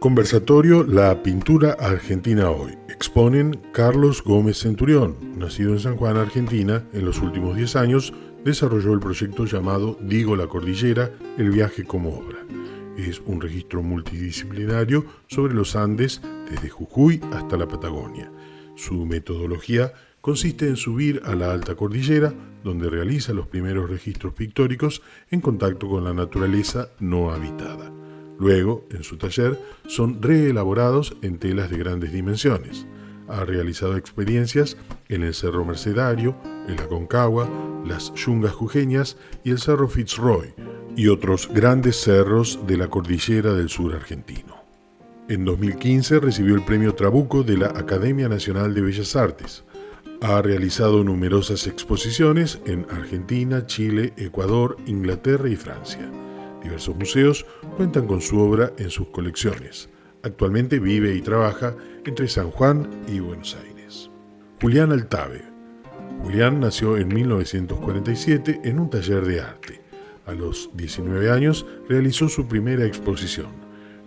Conversatorio La pintura argentina hoy. Exponen Carlos Gómez Centurión, nacido en San Juan, Argentina. En los últimos 10 años desarrolló el proyecto llamado Digo la Cordillera, el viaje como obra. Es un registro multidisciplinario sobre los Andes desde Jujuy hasta la Patagonia. Su metodología consiste en subir a la alta cordillera, donde realiza los primeros registros pictóricos en contacto con la naturaleza no habitada. Luego, en su taller, son reelaborados en telas de grandes dimensiones. Ha realizado experiencias en el Cerro Mercedario, el Aconcagua, las Yungas Jujeñas y el Cerro Fitzroy, y otros grandes cerros de la cordillera del sur argentino. En 2015 recibió el premio Trabuco de la Academia Nacional de Bellas Artes. Ha realizado numerosas exposiciones en Argentina, Chile, Ecuador, Inglaterra y Francia. Diversos museos cuentan con su obra en sus colecciones. Actualmente vive y trabaja entre San Juan y Buenos Aires. Julián Altave. Julián nació en 1947 en un taller de arte. A los 19 años realizó su primera exposición.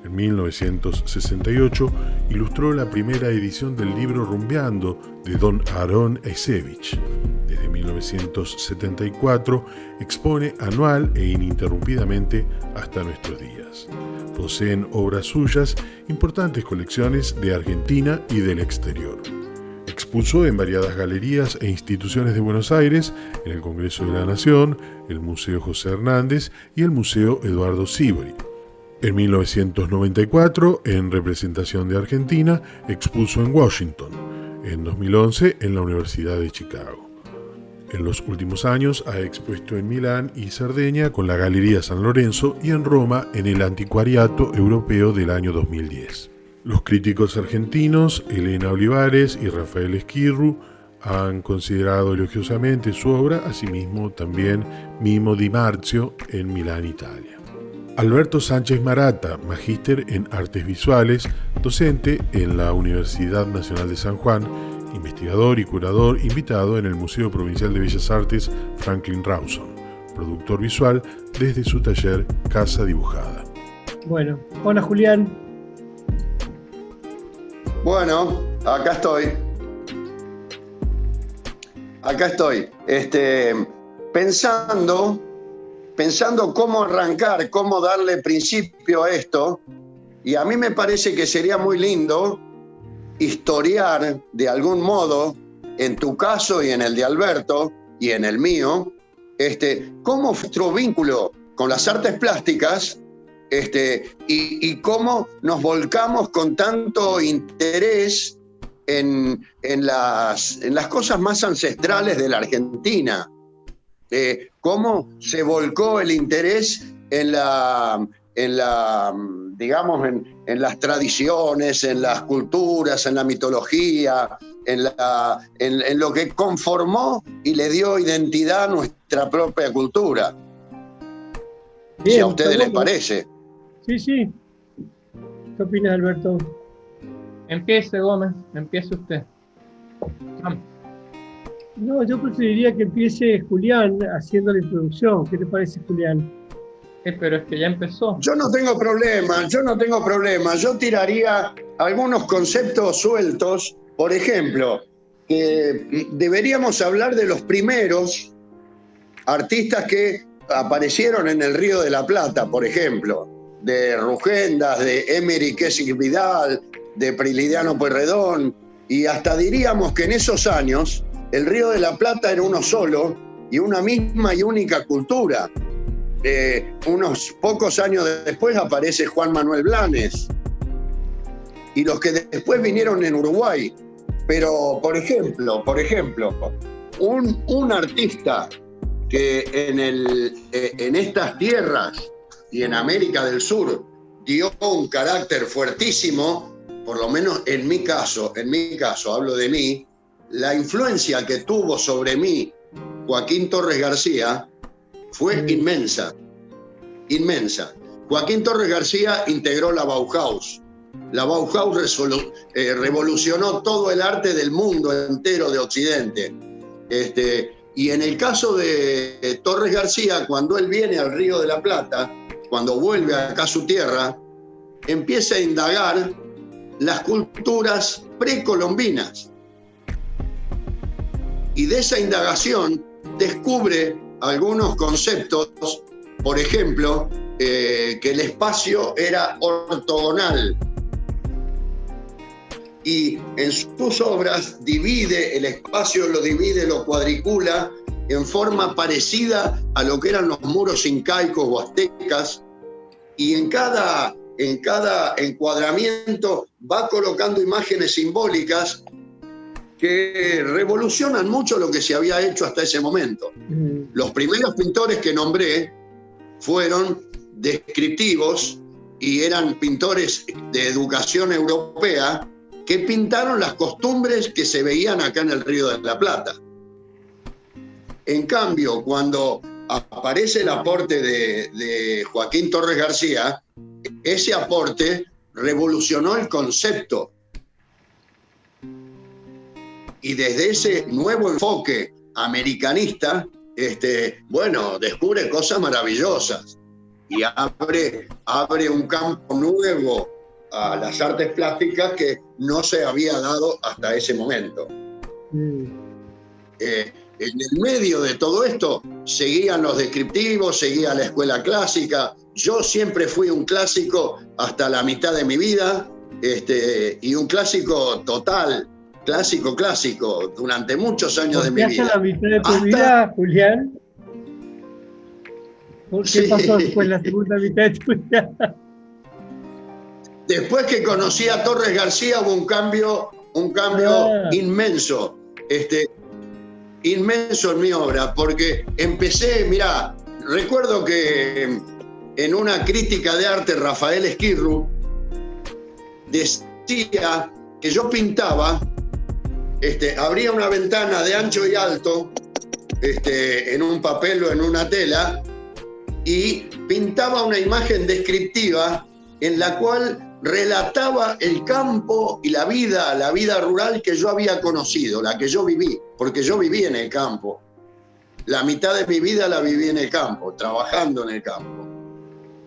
En 1968 ilustró la primera edición del libro Rumbeando de don Aarón Esevich. Desde 1974 expone anual e ininterrumpidamente hasta nuestros días. Poseen obras suyas importantes colecciones de Argentina y del exterior. Expuso en variadas galerías e instituciones de Buenos Aires, en el Congreso de la Nación, el Museo José Hernández y el Museo Eduardo Sívori. En 1994, en representación de Argentina, expuso en Washington. En 2011, en la Universidad de Chicago. En los últimos años ha expuesto en Milán y Cerdeña con la Galería San Lorenzo y en Roma en el Anticuariato Europeo del año 2010. Los críticos argentinos Elena Olivares y Rafael Esquirru han considerado elogiosamente su obra, asimismo también Mimo Di Marzio en Milán, Italia. Alberto Sánchez Marata, magíster en Artes Visuales, docente en la Universidad Nacional de San Juan, investigador y curador invitado en el Museo Provincial de Bellas Artes Franklin Rawson, productor visual desde su taller Casa Dibujada. Bueno, hola Julián. Bueno, acá estoy. Pensando cómo arrancar, cómo darle principio a esto, y a mí me parece que sería muy lindo historiar de algún modo, en tu caso y en el de Alberto y en el mío, cómo fue nuestro vínculo con las artes plásticas y cómo nos volcamos con tanto interés en las cosas más ancestrales de la Argentina. Cómo se volcó el interés en las tradiciones, en las culturas, en la mitología, en lo que conformó y le dio identidad a nuestra propia cultura. Bien, si a ustedes les parece. Sí. ¿Qué opinas, Alberto? Empiece, Gómez, empiece usted. Vamos. No, yo preferiría que empiece Julián haciendo la introducción. ¿Qué te parece, Julián? Pero es que ya empezó. Yo no tengo problema. Yo tiraría algunos conceptos sueltos. Por ejemplo, que deberíamos hablar de los primeros artistas que aparecieron en el Río de la Plata, por ejemplo, de Rugendas, de Emery Kessig Vidal, de Prilidiano Pueyrredón, y hasta diríamos que en esos años el Río de la Plata era uno solo y una misma y única cultura. Unos pocos años después aparece Juan Manuel Blanes y los que después vinieron en Uruguay. Pero, por ejemplo, un artista que en estas tierras y en América del Sur dio un carácter fuertísimo, por lo menos en mi caso, hablo de mí, la influencia que tuvo sobre mí Joaquín Torres García fue inmensa. Joaquín Torres García integró la Bauhaus. La Bauhaus revolucionó todo el arte del mundo entero de Occidente. Y en el caso de Torres García, cuando él viene al Río de la Plata, cuando vuelve acá a su tierra, empieza a indagar las culturas precolombinas. Y de esa indagación descubre algunos conceptos, por ejemplo, que el espacio era ortogonal. Y en sus obras divide el espacio, lo cuadricula en forma parecida a lo que eran los muros incaicos o aztecas, y en cada encuadramiento va colocando imágenes simbólicas que revolucionan mucho lo que se había hecho hasta ese momento. Los primeros pintores que nombré fueron descriptivos y eran pintores de educación europea que pintaron las costumbres que se veían acá en el Río de la Plata. En cambio, cuando aparece el aporte de Joaquín Torres García, ese aporte revolucionó el concepto. Y desde ese nuevo enfoque americanista, descubre cosas maravillosas y abre un campo nuevo a las artes plásticas que no se había dado hasta ese momento. En el medio de todo esto seguían los descriptivos, seguía la escuela clásica. Yo siempre fui un clásico hasta la mitad de mi vida, y un clásico total, clásico, durante muchos años de mi vida. ¿Hasta la mitad de tu vida, Julián? ¿Por qué pasó después la segunda mitad de tu vida? Después que conocí a Torres García hubo un cambio inmenso, inmenso en mi obra, porque empecé, mirá, recuerdo que en una crítica de arte Rafael Esquirru decía que yo pintaba, abría una ventana de ancho y alto, en un papel o en una tela, y pintaba una imagen descriptiva en la cual relataba el campo y la vida rural que yo había conocido, la que yo viví, porque yo viví en el campo. La mitad de mi vida la viví en el campo, trabajando en el campo.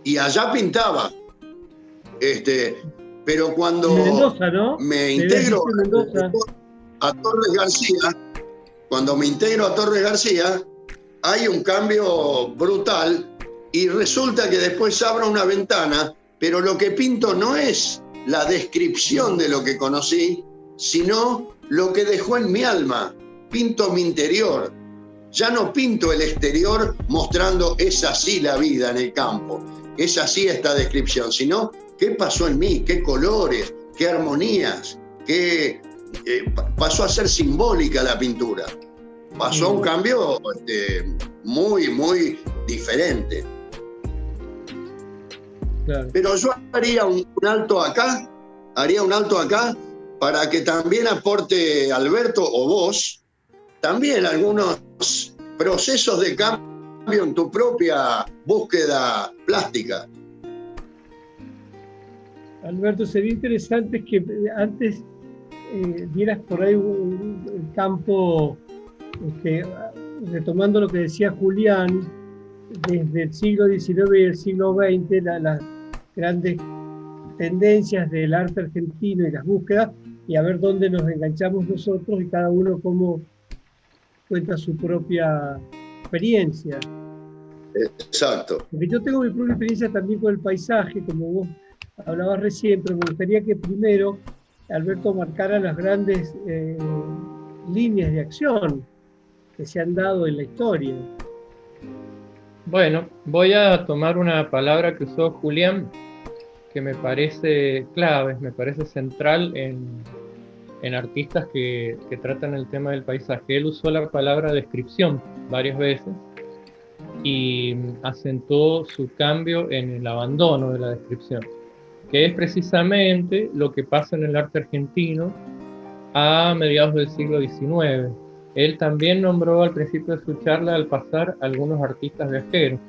Y allá pintaba. Pero cuando Mendoza, ¿no? me integro a Torres García, hay un cambio brutal y resulta que después abro una ventana, pero lo que pinto no es la descripción de lo que conocí, sino lo que dejó en mi alma. Pinto mi interior. Ya no pinto el exterior mostrando es así la vida en el campo, es así esta descripción, sino qué pasó en mí, qué colores, qué armonías, pasó a ser simbólica la pintura. Pasó a un cambio muy, muy diferente. Claro. Pero yo haría un alto acá para que también aporte Alberto o vos también algunos procesos de cambio en tu propia búsqueda plástica. Alberto, sería interesante que antes dieras por ahí un campo, retomando lo que decía Julián, desde el siglo XIX y el siglo XX, las grandes tendencias del arte argentino y las búsquedas, y a ver dónde nos enganchamos nosotros y cada uno cómo cuenta su propia experiencia. Exacto. Porque yo tengo mi propia experiencia también con el paisaje, como vos hablabas recién, pero me gustaría que primero Alberto marcara las grandes líneas de acción que se han dado en la historia. Bueno, voy a tomar una palabra que usó Julián, que me parece clave, me parece central en artistas que tratan el tema del paisaje. Él usó la palabra descripción varias veces y acentuó su cambio en el abandono de la descripción, que es precisamente lo que pasa en el arte argentino a mediados del siglo XIX. Él también nombró al principio de su charla, al pasar, algunos artistas viajeros.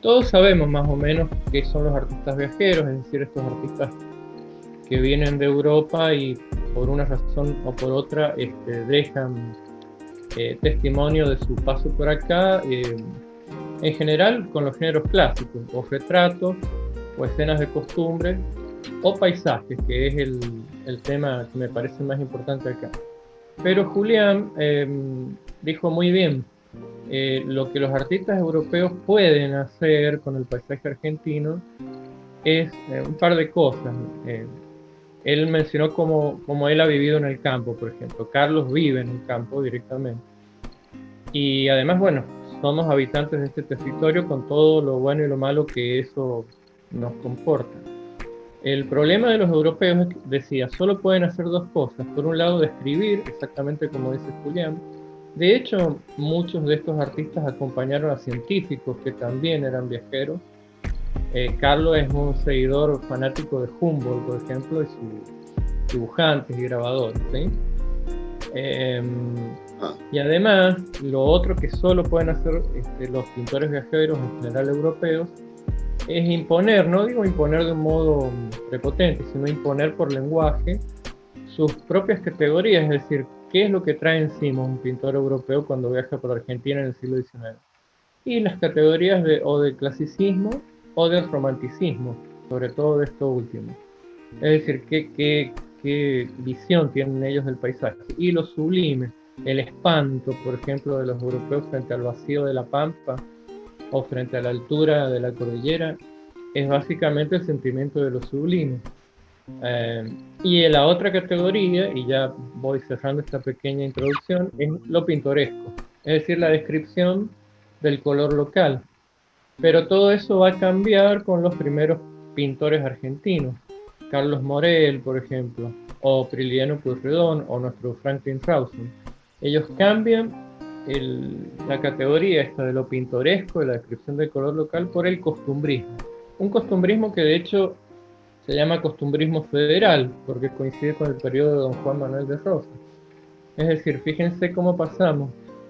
Todos sabemos más o menos qué son los artistas viajeros, es decir, estos artistas que vienen de Europa y por una razón o por otra dejan testimonio de su paso por acá, en general con los géneros clásicos, o retratos o escenas de costumbre, o paisajes, que es el tema que me parece más importante acá. Pero Julián dijo muy bien, lo que los artistas europeos pueden hacer con el paisaje argentino es un par de cosas. Él mencionó cómo él ha vivido en el campo, por ejemplo. Carlos vive en el campo directamente. Y además, bueno, somos habitantes de este territorio con todo lo bueno y lo malo que eso nos comporta. El problema de los europeos es que, decía, solo pueden hacer dos cosas. Por un lado, describir, exactamente como dice Julián. De hecho, muchos de estos artistas acompañaron a científicos que también eran viajeros. Carlos es un seguidor fanático de Humboldt, por ejemplo, y sus dibujantes y grabadores, ¿sí? Y además, lo otro que solo pueden hacer los pintores viajeros, en general europeos, es imponer, no digo imponer de un modo prepotente, sino imponer por lenguaje sus propias categorías, es decir, qué es lo que trae encima un pintor europeo cuando viaja por Argentina en el siglo XIX. Y las categorías o de clasicismo o del romanticismo, sobre todo de esto último. Es decir, qué visión tienen ellos del paisaje. Y lo sublime, el espanto, por ejemplo, de los europeos frente al vacío de la pampa o frente a la altura de la cordillera, es básicamente el sentimiento de lo sublime. Y la otra categoría, y ya voy cerrando esta pequeña introducción, es lo pintoresco, es decir, la descripción del color local. Pero todo eso va a cambiar con los primeros pintores argentinos, Carlos Morel, por ejemplo, o Prilidiano Pueyrredón, o nuestro Franklin Rawson. Ellos cambian la categoría esta de lo pintoresco, de la descripción del color local, por el costumbrismo. Un costumbrismo que de hecho se llama costumbrismo federal, porque coincide con el periodo de don Juan Manuel de Rosas. Es decir, fíjense cómo pasamos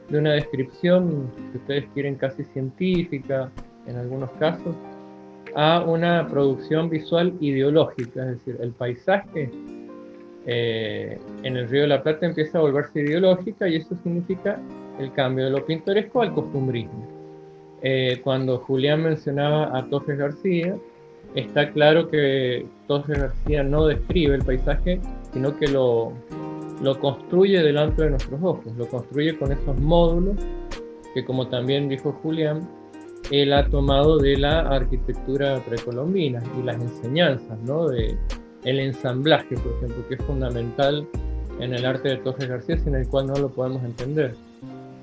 de una descripción, si ustedes quieren, casi científica, en algunos casos, a una producción visual ideológica, es decir, el paisaje en el Río de la Plata empieza a volverse ideológica y eso significa el cambio de lo pintoresco al costumbrismo. Cuando Julián mencionaba a Torres García, está claro que Torres García no describe el paisaje, sino que lo construye delante de nuestros ojos, lo construye con esos módulos que, como también dijo Julián, él ha tomado de la arquitectura precolombina y las enseñanzas, ¿no? De el ensamblaje, por ejemplo, que es fundamental en el arte de Torres García, sin el cual no lo podemos entender.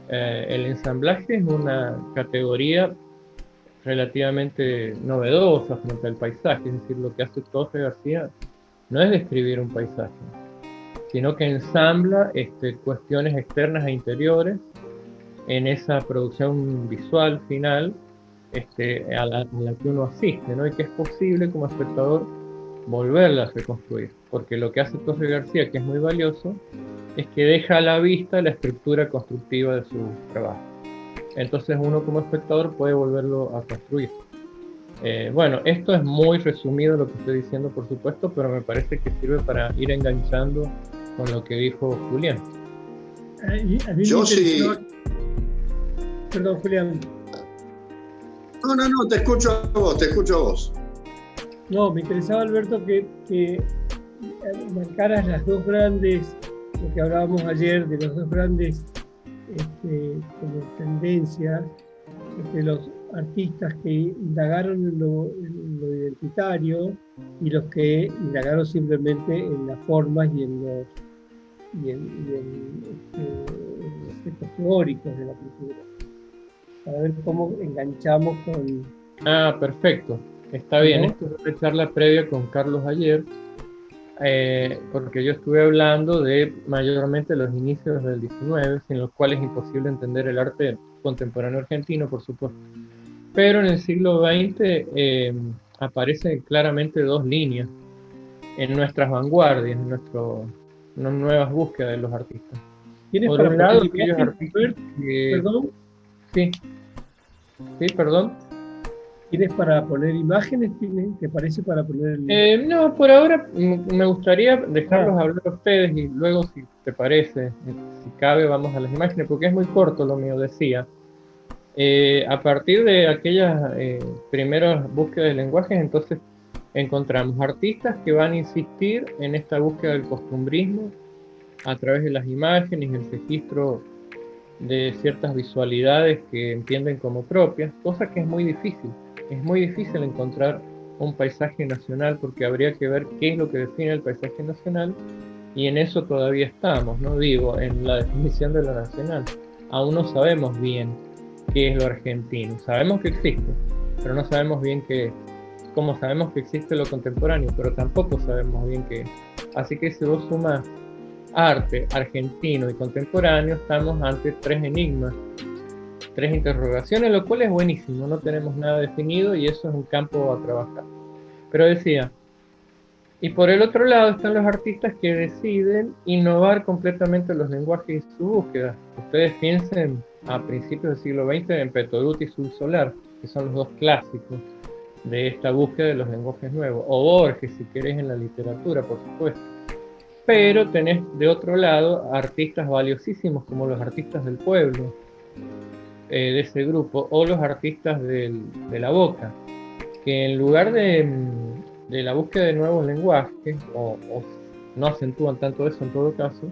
El ensamblaje es una categoría relativamente novedosa frente al paisaje, es decir, lo que hace Torres García no es describir un paisaje, sino que ensambla cuestiones externas e interiores en esa producción visual final a la que uno asiste, ¿no? Y que es posible como espectador volverla a reconstruir, porque lo que hace Torres García, que es muy valioso, es que deja a la vista la estructura constructiva de su trabajo. Entonces uno como espectador puede volverlo a construir. Bueno, esto es muy resumido lo que estoy diciendo, por supuesto, pero me parece que sirve para ir enganchando con lo que dijo Julián. Yo sí. Perdón, Julián. No, te escucho a vos. No, me interesaba, Alberto, que marcaras las dos grandes, lo que hablábamos ayer, de los dos grandes como tendencias, los artistas que indagaron en lo identitario y los que indagaron simplemente en las formas y en los aspectos teóricos de la pintura, para ver cómo enganchamos con... Ah, perfecto, está bien. Esto es una charla previa con Carlos ayer, porque yo estuve hablando de mayormente los inicios del XIX, sin los cuales es imposible entender el arte contemporáneo argentino, por supuesto. Pero en el siglo XX aparecen claramente dos líneas en nuestras vanguardias, en nuevas búsquedas de los artistas. Por un lado, aquellos artistas que... ¿Perdón? Sí, perdón. ¿Tienes para poner imágenes? ¿Te parece para poner...? No, por ahora me gustaría dejarlos hablar a ustedes y luego, si te parece, si cabe, vamos a las imágenes, porque es muy corto lo mío, decía. A partir de aquellas primeras búsquedas de lenguajes, entonces encontramos artistas que van a insistir en esta búsqueda del costumbrismo a través de las imágenes, el registro de ciertas visualidades que entienden como propias, cosa que es muy difícil. Es muy difícil encontrar un paisaje nacional porque habría que ver qué es lo que define el paisaje nacional, y en eso todavía estamos, ¿no? Digo, en la definición de lo nacional. Aún no sabemos bien qué es lo argentino. Sabemos que existe, pero no sabemos bien qué es. Como sabemos que existe lo contemporáneo, pero tampoco sabemos bien qué es. Así que si vos sumas arte argentino y contemporáneo, estamos ante 3 enigmas, 3 interrogaciones, lo cual es buenísimo. No tenemos nada definido y eso es un campo a trabajar. Pero decía, y por el otro lado están los artistas que deciden innovar completamente los lenguajes y su búsqueda. Ustedes piensen a principios del siglo XX en Petoruti y Sul Solar, que son los 2 clásicos de esta búsqueda de los lenguajes nuevos. O Borges, si querés, en la literatura, por supuesto. Pero tenés de otro lado artistas valiosísimos como los artistas del pueblo, de ese grupo, o los artistas de la boca, que en lugar de la búsqueda de nuevos lenguajes, o no acentúan tanto eso en todo caso,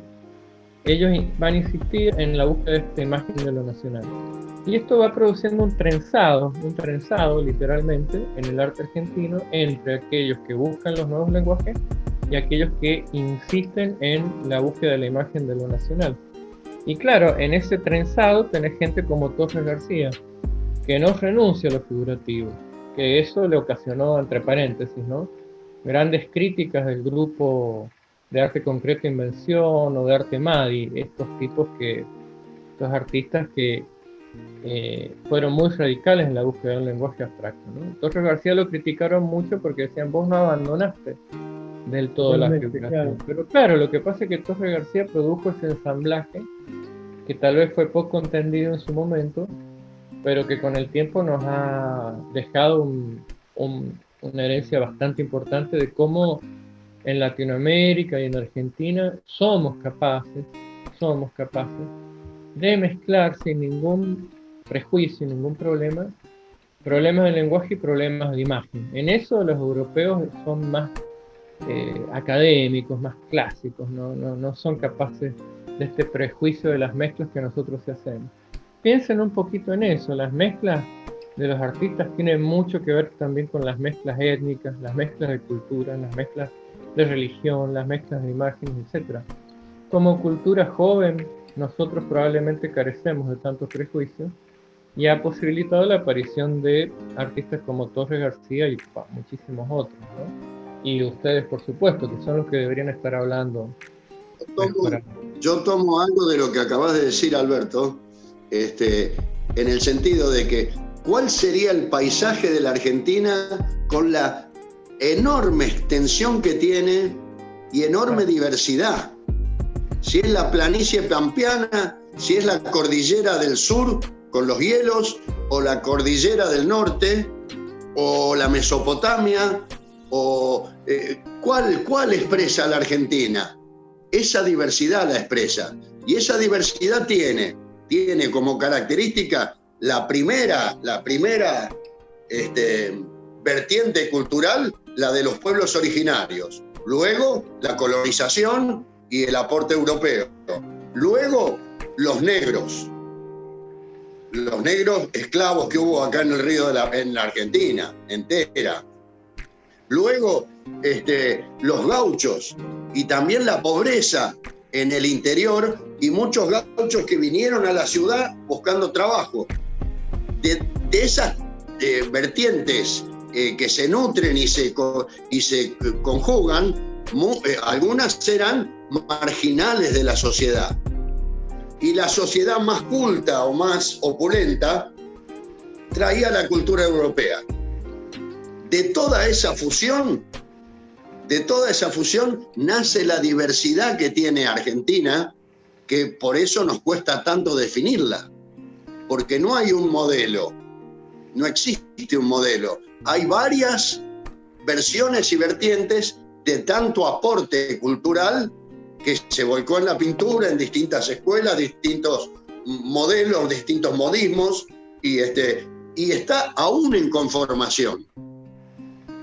ellos van a insistir en la búsqueda de esta imagen de lo nacional. Y esto va produciendo un trenzado literalmente en el arte argentino entre aquellos que buscan los nuevos lenguajes y aquellos que insisten en la búsqueda de la imagen de lo nacional. Y claro, en ese trenzado tenés gente como Torres García, que no renuncia a lo figurativo, que eso le ocasionó, entre paréntesis, ¿no?, grandes críticas del grupo de arte concreto Invención o de arte Madi, estos artistas que fueron muy radicales en la búsqueda de un lenguaje abstracto, ¿no? Torres García lo criticaron mucho porque decían, vos no abandonaste del todo la figuración. Claro. Pero claro, lo que pasa es que Torres García produjo ese ensamblaje que tal vez fue poco entendido en su momento, pero que con el tiempo nos ha dejado una herencia bastante importante de cómo en Latinoamérica y en Argentina somos capaces de mezclar sin ningún prejuicio, ningún problema, problemas de lenguaje y problemas de imagen. En eso los europeos son más académicos, más clásicos, no son capaces de este prejuicio de las mezclas que nosotros hacemos. Piensen un poquito en eso, las mezclas de los artistas tienen mucho que ver también con las mezclas étnicas, las mezclas de cultura, las mezclas de religión, las mezclas de imágenes, etc. Como cultura joven, nosotros probablemente carecemos de tantos prejuicios y ha posibilitado la aparición de artistas como Torres García y muchísimos otros, ¿no? Y ustedes, por supuesto, que son los que deberían estar hablando. Yo tomo algo de lo que acabas de decir, Alberto, en el sentido de que ¿cuál sería el paisaje de la Argentina con la enorme extensión que tiene y enorme diversidad? Si es la planicie pampeana, si es la cordillera del sur con los hielos, o la cordillera del norte, o la Mesopotamia, o ¿cuál expresa la Argentina? Esa diversidad la expresa, y esa diversidad tiene como característica la primera vertiente cultural, la de los pueblos originarios, luego la colonización y el aporte europeo, luego los negros esclavos que hubo acá en el río en la Argentina entera, luego los gauchos y también la pobreza en el interior y muchos gauchos que vinieron a la ciudad buscando trabajo. De esas vertientes que se nutren y se conjugan, algunas serán marginales de la sociedad. Y la sociedad más culta o más opulenta traía la cultura europea. De toda esa fusión nace la diversidad que tiene Argentina, que por eso nos cuesta tanto definirla, porque no hay un modelo, no existe un modelo. Hay varias versiones y vertientes de tanto aporte cultural que se volcó en la pintura, en distintas escuelas, distintos modelos, distintos modismos, y está aún en conformación.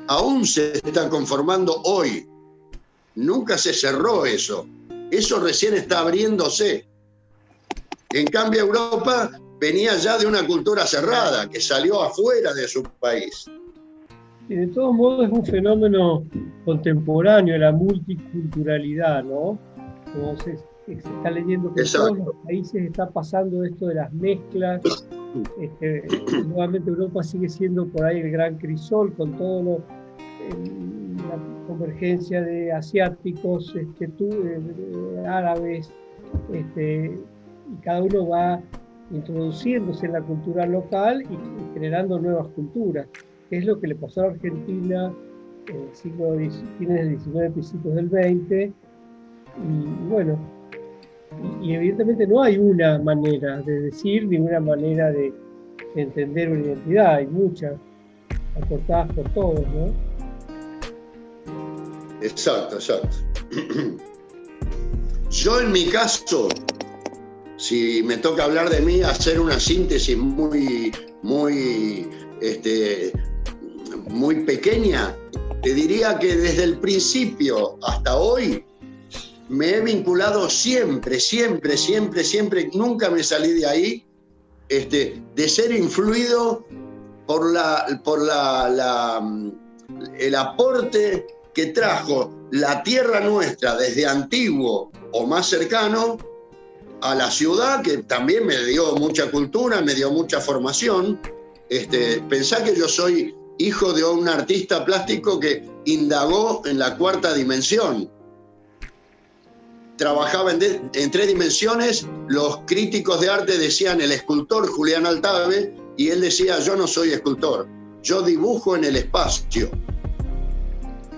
aún se está conformando hoy. Nunca se cerró eso. Eso recién está abriéndose. En cambio, Europa venía ya de una cultura cerrada, que salió afuera de su país. Y de todos modos es un fenómeno contemporáneo, la multiculturalidad, ¿no? Como se está leyendo que en todos los países está pasando esto de las mezclas. Nuevamente Europa sigue siendo por ahí el gran crisol con todo la convergencia de asiáticos, árabes, y cada uno va introduciéndose en la cultura local y generando nuevas culturas, que es lo que le pasó a Argentina en el siglo fines del XIX, principios del XX, y bueno, y evidentemente no hay una manera de decir ni una manera de entender una identidad, hay muchas aportadas por todos, ¿no? Exacto. Yo en mi caso, si me toca hablar de mí, hacer una síntesis muy pequeña, te diría que desde el principio hasta hoy me he vinculado siempre, nunca me salí de ahí, de ser influido por el aporte que trajo la tierra nuestra desde antiguo o más cercano a la ciudad, que también me dio mucha cultura, me dio mucha formación. Pensá que yo soy hijo de un artista plástico que indagó en la cuarta dimensión. Trabajaba en tres dimensiones, los críticos de arte decían el escultor Julián Altave, y él decía, yo no soy escultor, yo dibujo en el espacio.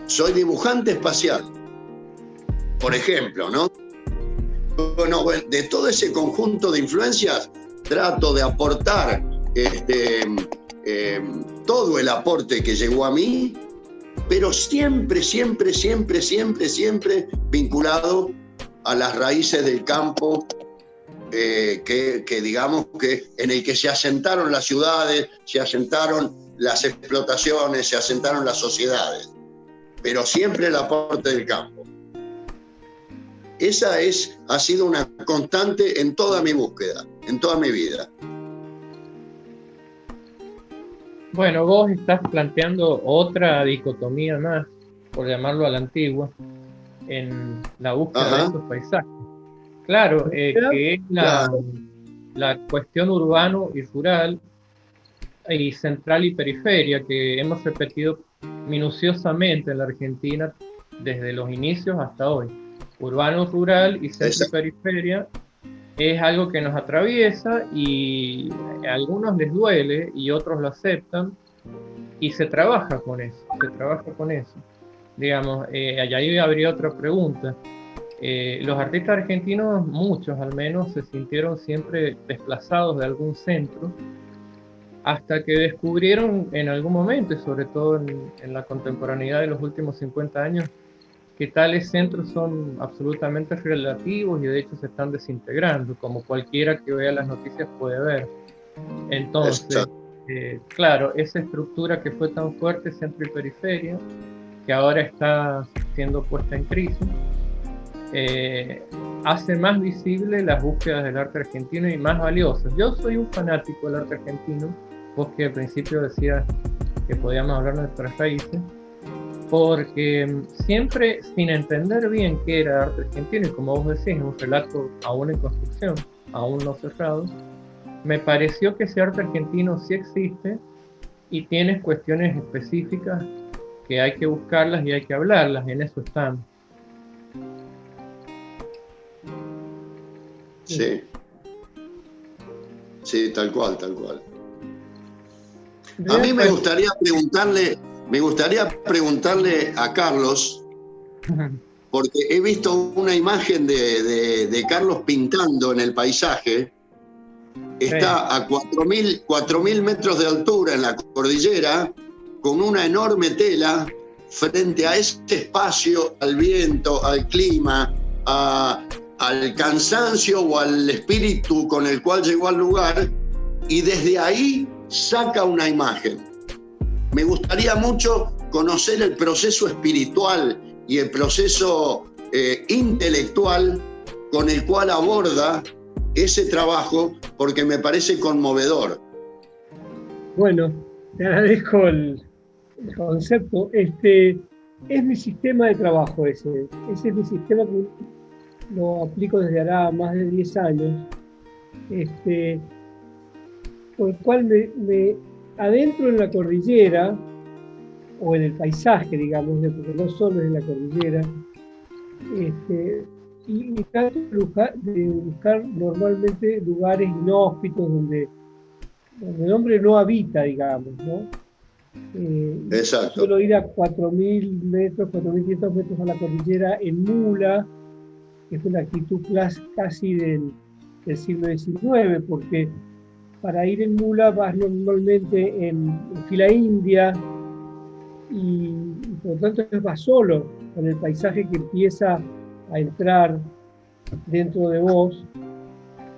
Soy dibujante espacial, por ejemplo, ¿no? Bueno, de todo ese conjunto de influencias trato de aportar todo el aporte que llegó a mí, pero siempre vinculado a las raíces del campo, que digamos que en el que se asentaron las ciudades, se asentaron las explotaciones, se asentaron las sociedades, pero siempre el aporte del campo. Esa ha sido una constante en toda mi búsqueda, en toda mi vida. Bueno, vos estás planteando otra dicotomía más, por llamarlo a la antigua, en la búsqueda de estos paisajes. Claro, que es la cuestión urbano y rural, y central y periferia, que hemos repetido minuciosamente en la Argentina desde los inicios hasta hoy. Urbano, rural y centro y periferia es algo que nos atraviesa y a algunos les duele y otros lo aceptan y se trabaja con eso, Digamos, ahí habría otra pregunta. Los artistas argentinos, muchos al menos, se sintieron siempre desplazados de algún centro hasta que descubrieron en algún momento, y sobre todo en la contemporaneidad de los últimos 50 años, que tales centros son absolutamente relativos y de hecho se están desintegrando, como cualquiera que vea las noticias puede ver. Entonces, claro, esa estructura que fue tan fuerte, centro y periferia, que ahora está siendo puesta en crisis, hace más visible las búsquedas del arte argentino y más valiosas. Yo soy un fanático del arte argentino, vos que al principio decías que podíamos hablar de nuestras raíces, porque siempre, sin entender bien qué era arte argentino, y como vos decís, un relato aún en construcción, aún no cerrado, me pareció que ese arte argentino sí existe y tiene cuestiones específicas que hay que buscarlas y hay que hablarlas, en eso están. Sí, tal cual. A mí me gustaría preguntarle a Carlos, porque he visto una imagen de Carlos pintando en el paisaje. Está a 4.000 metros de altura en la cordillera, con una enorme tela frente a ese espacio, al viento, al clima, al cansancio o al espíritu con el cual llegó al lugar, y desde ahí saca una imagen. Me gustaría mucho conocer el proceso espiritual y el proceso intelectual con el cual aborda ese trabajo, porque me parece conmovedor. Bueno, te agradezco el concepto. Es mi sistema de trabajo ese. Ese es mi sistema que lo aplico desde hará más de 10 años. Por el cual me adentro en la cordillera, o en el paisaje, digamos, porque no solo es en la cordillera, y trato de buscar normalmente lugares inhóspitos donde el hombre no habita, digamos, ¿no? Exacto. Suelo ir a 4.000 metros, 4.500 metros a la cordillera en mula, que es una actitud casi del siglo XIX, porque para ir en mula vas normalmente en fila india y por lo tanto vas solo con el paisaje que empieza a entrar dentro de vos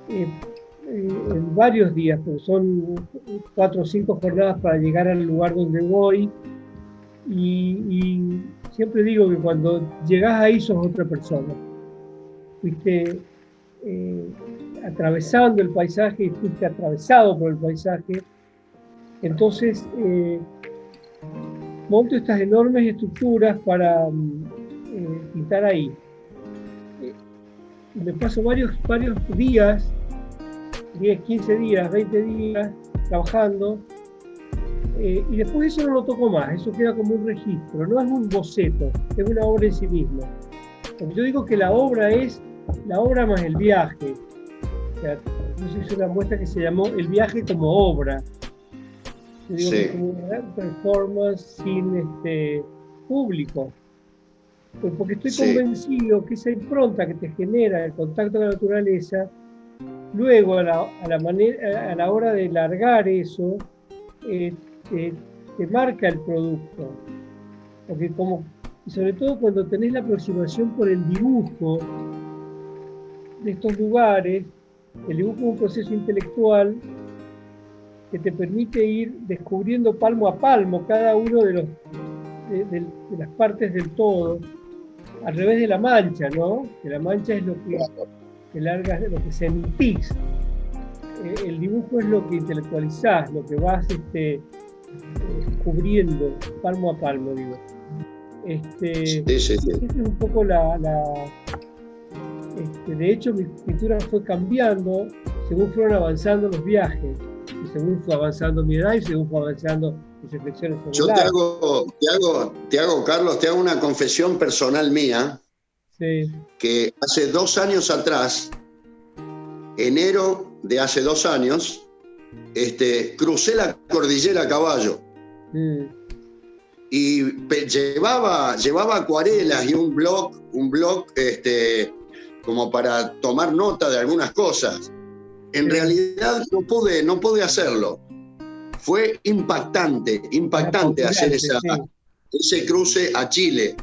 en varios días, porque son 4 o 5 jornadas para llegar al lugar donde voy y siempre digo que cuando llegás ahí sos otra persona. Fuiste atravesando el paisaje y fuiste atravesado por el paisaje. Entonces monto estas enormes estructuras para pintar ahí. Me paso varios días, 10, 15 días, 20 días trabajando, y después eso no lo toco más, eso queda como un registro, no es un boceto, es una obra en sí misma. Porque yo digo que la obra es la obra más el viaje. O sea, yo hice una muestra que se llamó El viaje como obra. Yo digo que es como una performance sin público. Pues porque estoy convencido que esa impronta que te genera el contacto con la naturaleza, luego a la hora de largar eso, te marca el producto. Porque y sobre todo cuando tenés la aproximación por el dibujo de estos lugares, el dibujo es un proceso intelectual que te permite ir descubriendo palmo a palmo cada uno de las partes del todo, al revés de la mancha, ¿no? Que la mancha es lo que largas, lo que sentís. El dibujo es lo que intelectualizás, lo que vas descubriendo palmo a palmo, digo. Esa es un poco de hecho, mi pintura fue cambiando según fueron avanzando los viajes, y según fue avanzando mi edad y según fue avanzando mis reflexiones sobre Yo te hago, Carlos, te hago una confesión personal mía, que hace 2 años atrás, enero de hace 2 años, crucé la cordillera a caballo. Y llevaba acuarelas y un blog como para tomar nota de algunas cosas. En realidad no pude hacerlo. Fue impactante hacer ese cruce a Chile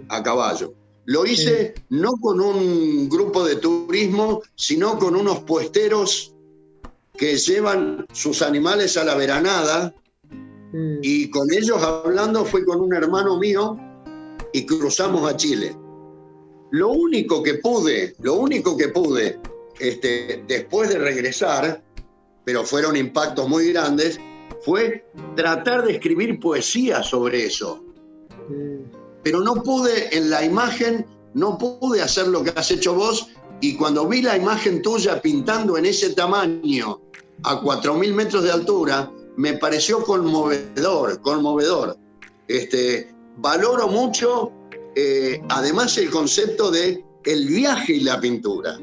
a caballo. Lo hice no con un grupo de turismo, sino con unos puesteros que llevan sus animales a la veranada, y con ellos hablando fui con un hermano mío y cruzamos a Chile. Lo único que pude, después de regresar, pero fueron impactos muy grandes, fue tratar de escribir poesía sobre eso. Pero no pude, en la imagen, no pude hacer lo que has hecho vos, y cuando vi la imagen tuya pintando en ese tamaño, a 4.000 metros de altura, me pareció conmovedor. Valoro mucho, además, el concepto de el viaje y la pintura.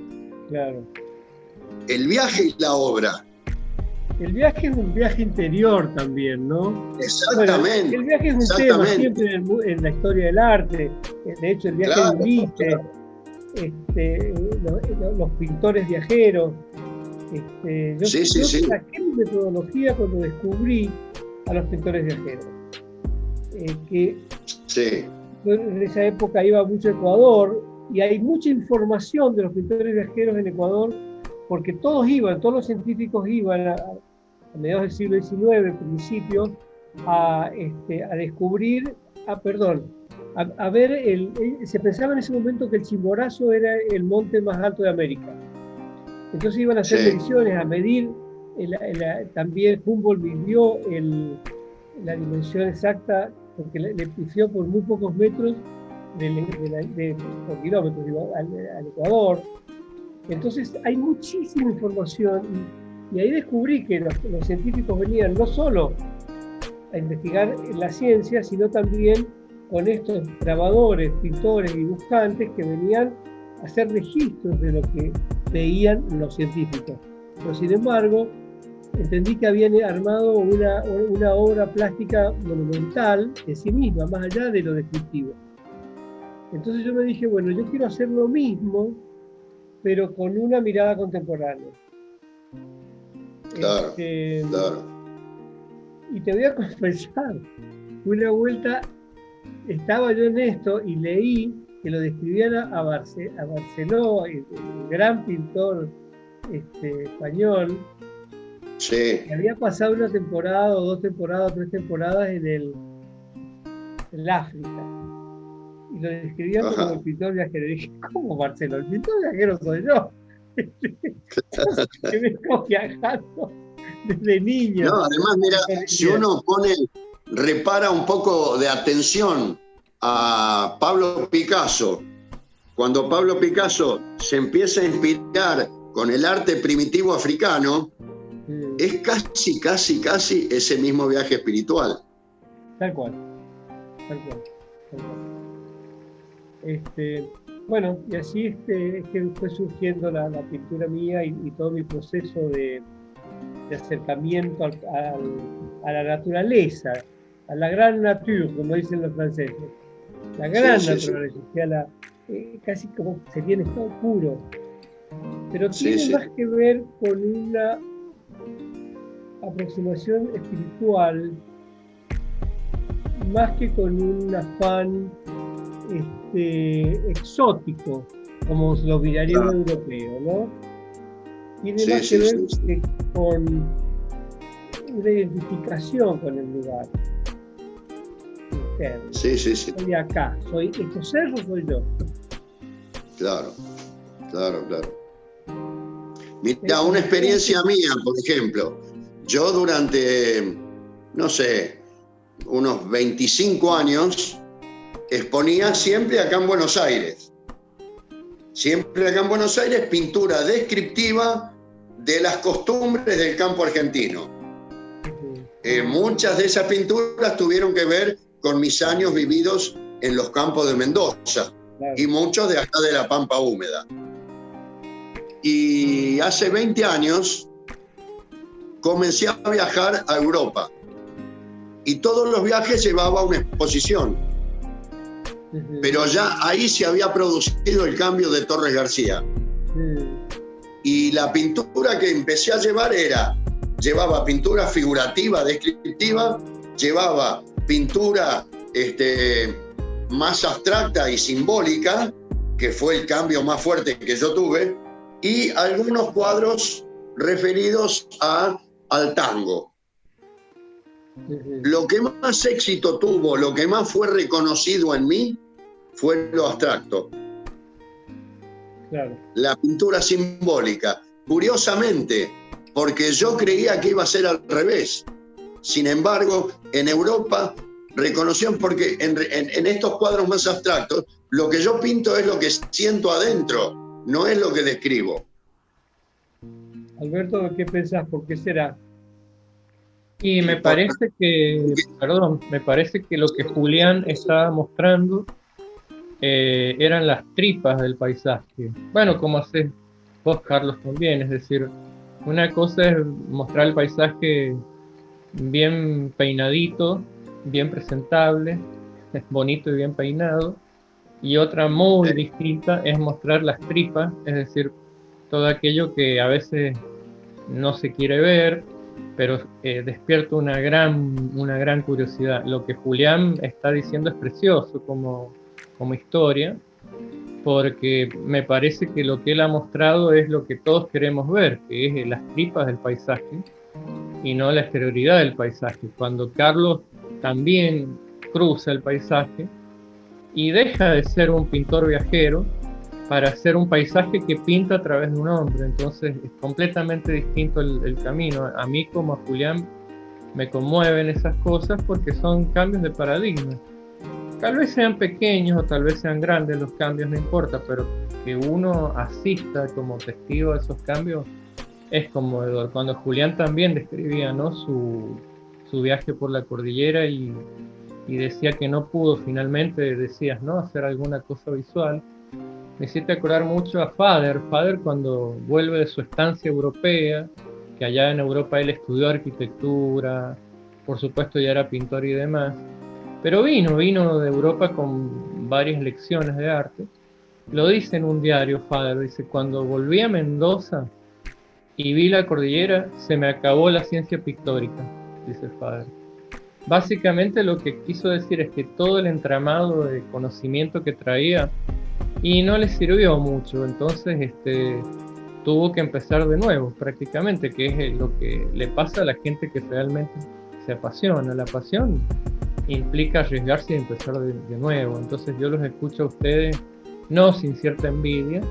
Claro. El viaje y la obra. El viaje es un viaje interior también, ¿no? Exactamente. Bueno, el viaje es un tema siempre en la historia del arte. De hecho, el viaje de Ulises, los pintores viajeros. Yo saqué mi metodología cuando descubrí a los pintores viajeros. Yo en esa época iba mucho a Ecuador y hay mucha información de los pintores viajeros en Ecuador, porque todos los científicos iban a mediados del siglo XIX, principios, a descubrir, a ver, se pensaba en ese momento que el Chimborazo era el monte más alto de América. Entonces iban a hacer mediciones, a medir, también Humboldt midió la dimensión exacta, porque le pifió por muy pocos metros por kilómetros, digo, al Ecuador. Entonces hay muchísima información y ahí descubrí que los científicos venían no solo a investigar la ciencia, sino también con estos grabadores, pintores y dibujantes que venían a hacer registros de lo que veían los científicos. Pero sin embargo, entendí que habían armado una obra plástica monumental en sí misma, más allá de lo descriptivo. Entonces yo me dije, bueno, yo quiero hacer lo mismo, pero con una mirada contemporánea. Claro, claro. Y te voy a confesar, una vuelta estaba yo en esto y leí que lo describían a Barceló, el gran pintor español, sí, que había pasado una temporada, o 2 temporadas, 3 temporadas en el África. Y lo describían ajá, como el pintor viajero. Y dije, ¿cómo Barceló? El pintor viajero soy yo. Que vengo viajando desde niño. No, además, mira, si uno repara un poco de atención a Pablo Picasso, cuando Pablo Picasso se empieza a inspirar con el arte primitivo africano, es casi ese mismo viaje espiritual. Tal cual. Bueno, y así es que fue surgiendo la pintura mía y todo mi proceso de acercamiento a la naturaleza, a la gran nature, como dicen los franceses. La gran naturaleza, o sea, casi como sería en estado puro. Pero tiene más que ver con una aproximación espiritual, más que con un afán exótico, como lo miraría un europeo, ¿no? Tiene más que ver con una identificación con el lugar. Sí. Soy de acá, estos cerros soy yo. Claro. Mira, una experiencia mía, por ejemplo, yo durante, no sé, unos 25 años, exponía siempre acá en Buenos Aires. Siempre acá en Buenos Aires, pintura descriptiva de las costumbres del campo argentino. Muchas de esas pinturas tuvieron que ver con mis años vividos en los campos de Mendoza, claro, y muchos de acá de la Pampa Húmeda. Y hace 20 años comencé a viajar a Europa y todos los viajes llevaba una exposición. Pero ya ahí se había producido el cambio de Torres García. Y la pintura que empecé a llevar llevaba pintura figurativa, descriptiva, llevaba pintura más abstracta y simbólica, que fue el cambio más fuerte que yo tuve, y algunos cuadros referidos al tango. Lo que más éxito tuvo, lo que más fue reconocido en mí, fue lo abstracto. Claro. La pintura simbólica. Curiosamente, porque yo creía que iba a ser al revés. Sin embargo, en Europa reconocían, porque en estos cuadros más abstractos, lo que yo pinto es lo que siento adentro, no es lo que describo. Alberto, ¿qué pensás? ¿Por qué será? Y me parece que lo que Julián estaba mostrando eran las tripas del paisaje. Bueno, como haces vos, Carlos, también. Es decir, una cosa es mostrar el paisaje bien peinadito, bien presentable, bonito y bien peinado, y otra muy distinta es mostrar las tripas, es decir, todo aquello que a veces no se quiere ver, pero despierta una gran curiosidad. Lo que Julián está diciendo es precioso como historia, porque me parece que lo que él ha mostrado es lo que todos queremos ver, que es las tripas del paisaje, y no la exterioridad del paisaje. Cuando Carlos también cruza el paisaje y deja de ser un pintor viajero para ser un paisaje que pinta a través de un hombre. Entonces es completamente distinto el camino. A mí como a Julián me conmueven esas cosas porque son cambios de paradigma. Tal vez sean pequeños o tal vez sean grandes los cambios, no importa, pero que uno asista como testigo a esos cambios es conmovedor. Cuando Julián también describía, ¿no?, su viaje por la cordillera y decía que no pudo finalmente, decías, ¿no?, hacer alguna cosa visual. Me hiciste acordar mucho a Fader cuando vuelve de su estancia europea, que allá en Europa él estudió arquitectura, por supuesto ya era pintor y demás, pero vino de Europa con varias lecciones de arte. Lo dice en un diario Fader, dice: cuando volví a Mendoza y vi la cordillera, se me acabó la ciencia pictórica, dice Fader. Básicamente lo que quiso decir es que todo el entramado de conocimiento que traía y no le sirvió mucho, entonces tuvo que empezar de nuevo prácticamente, que es lo que le pasa a la gente que realmente se apasiona. La pasión implica arriesgarse y empezar de nuevo. Entonces yo los escucho a ustedes, no sin cierta envidia,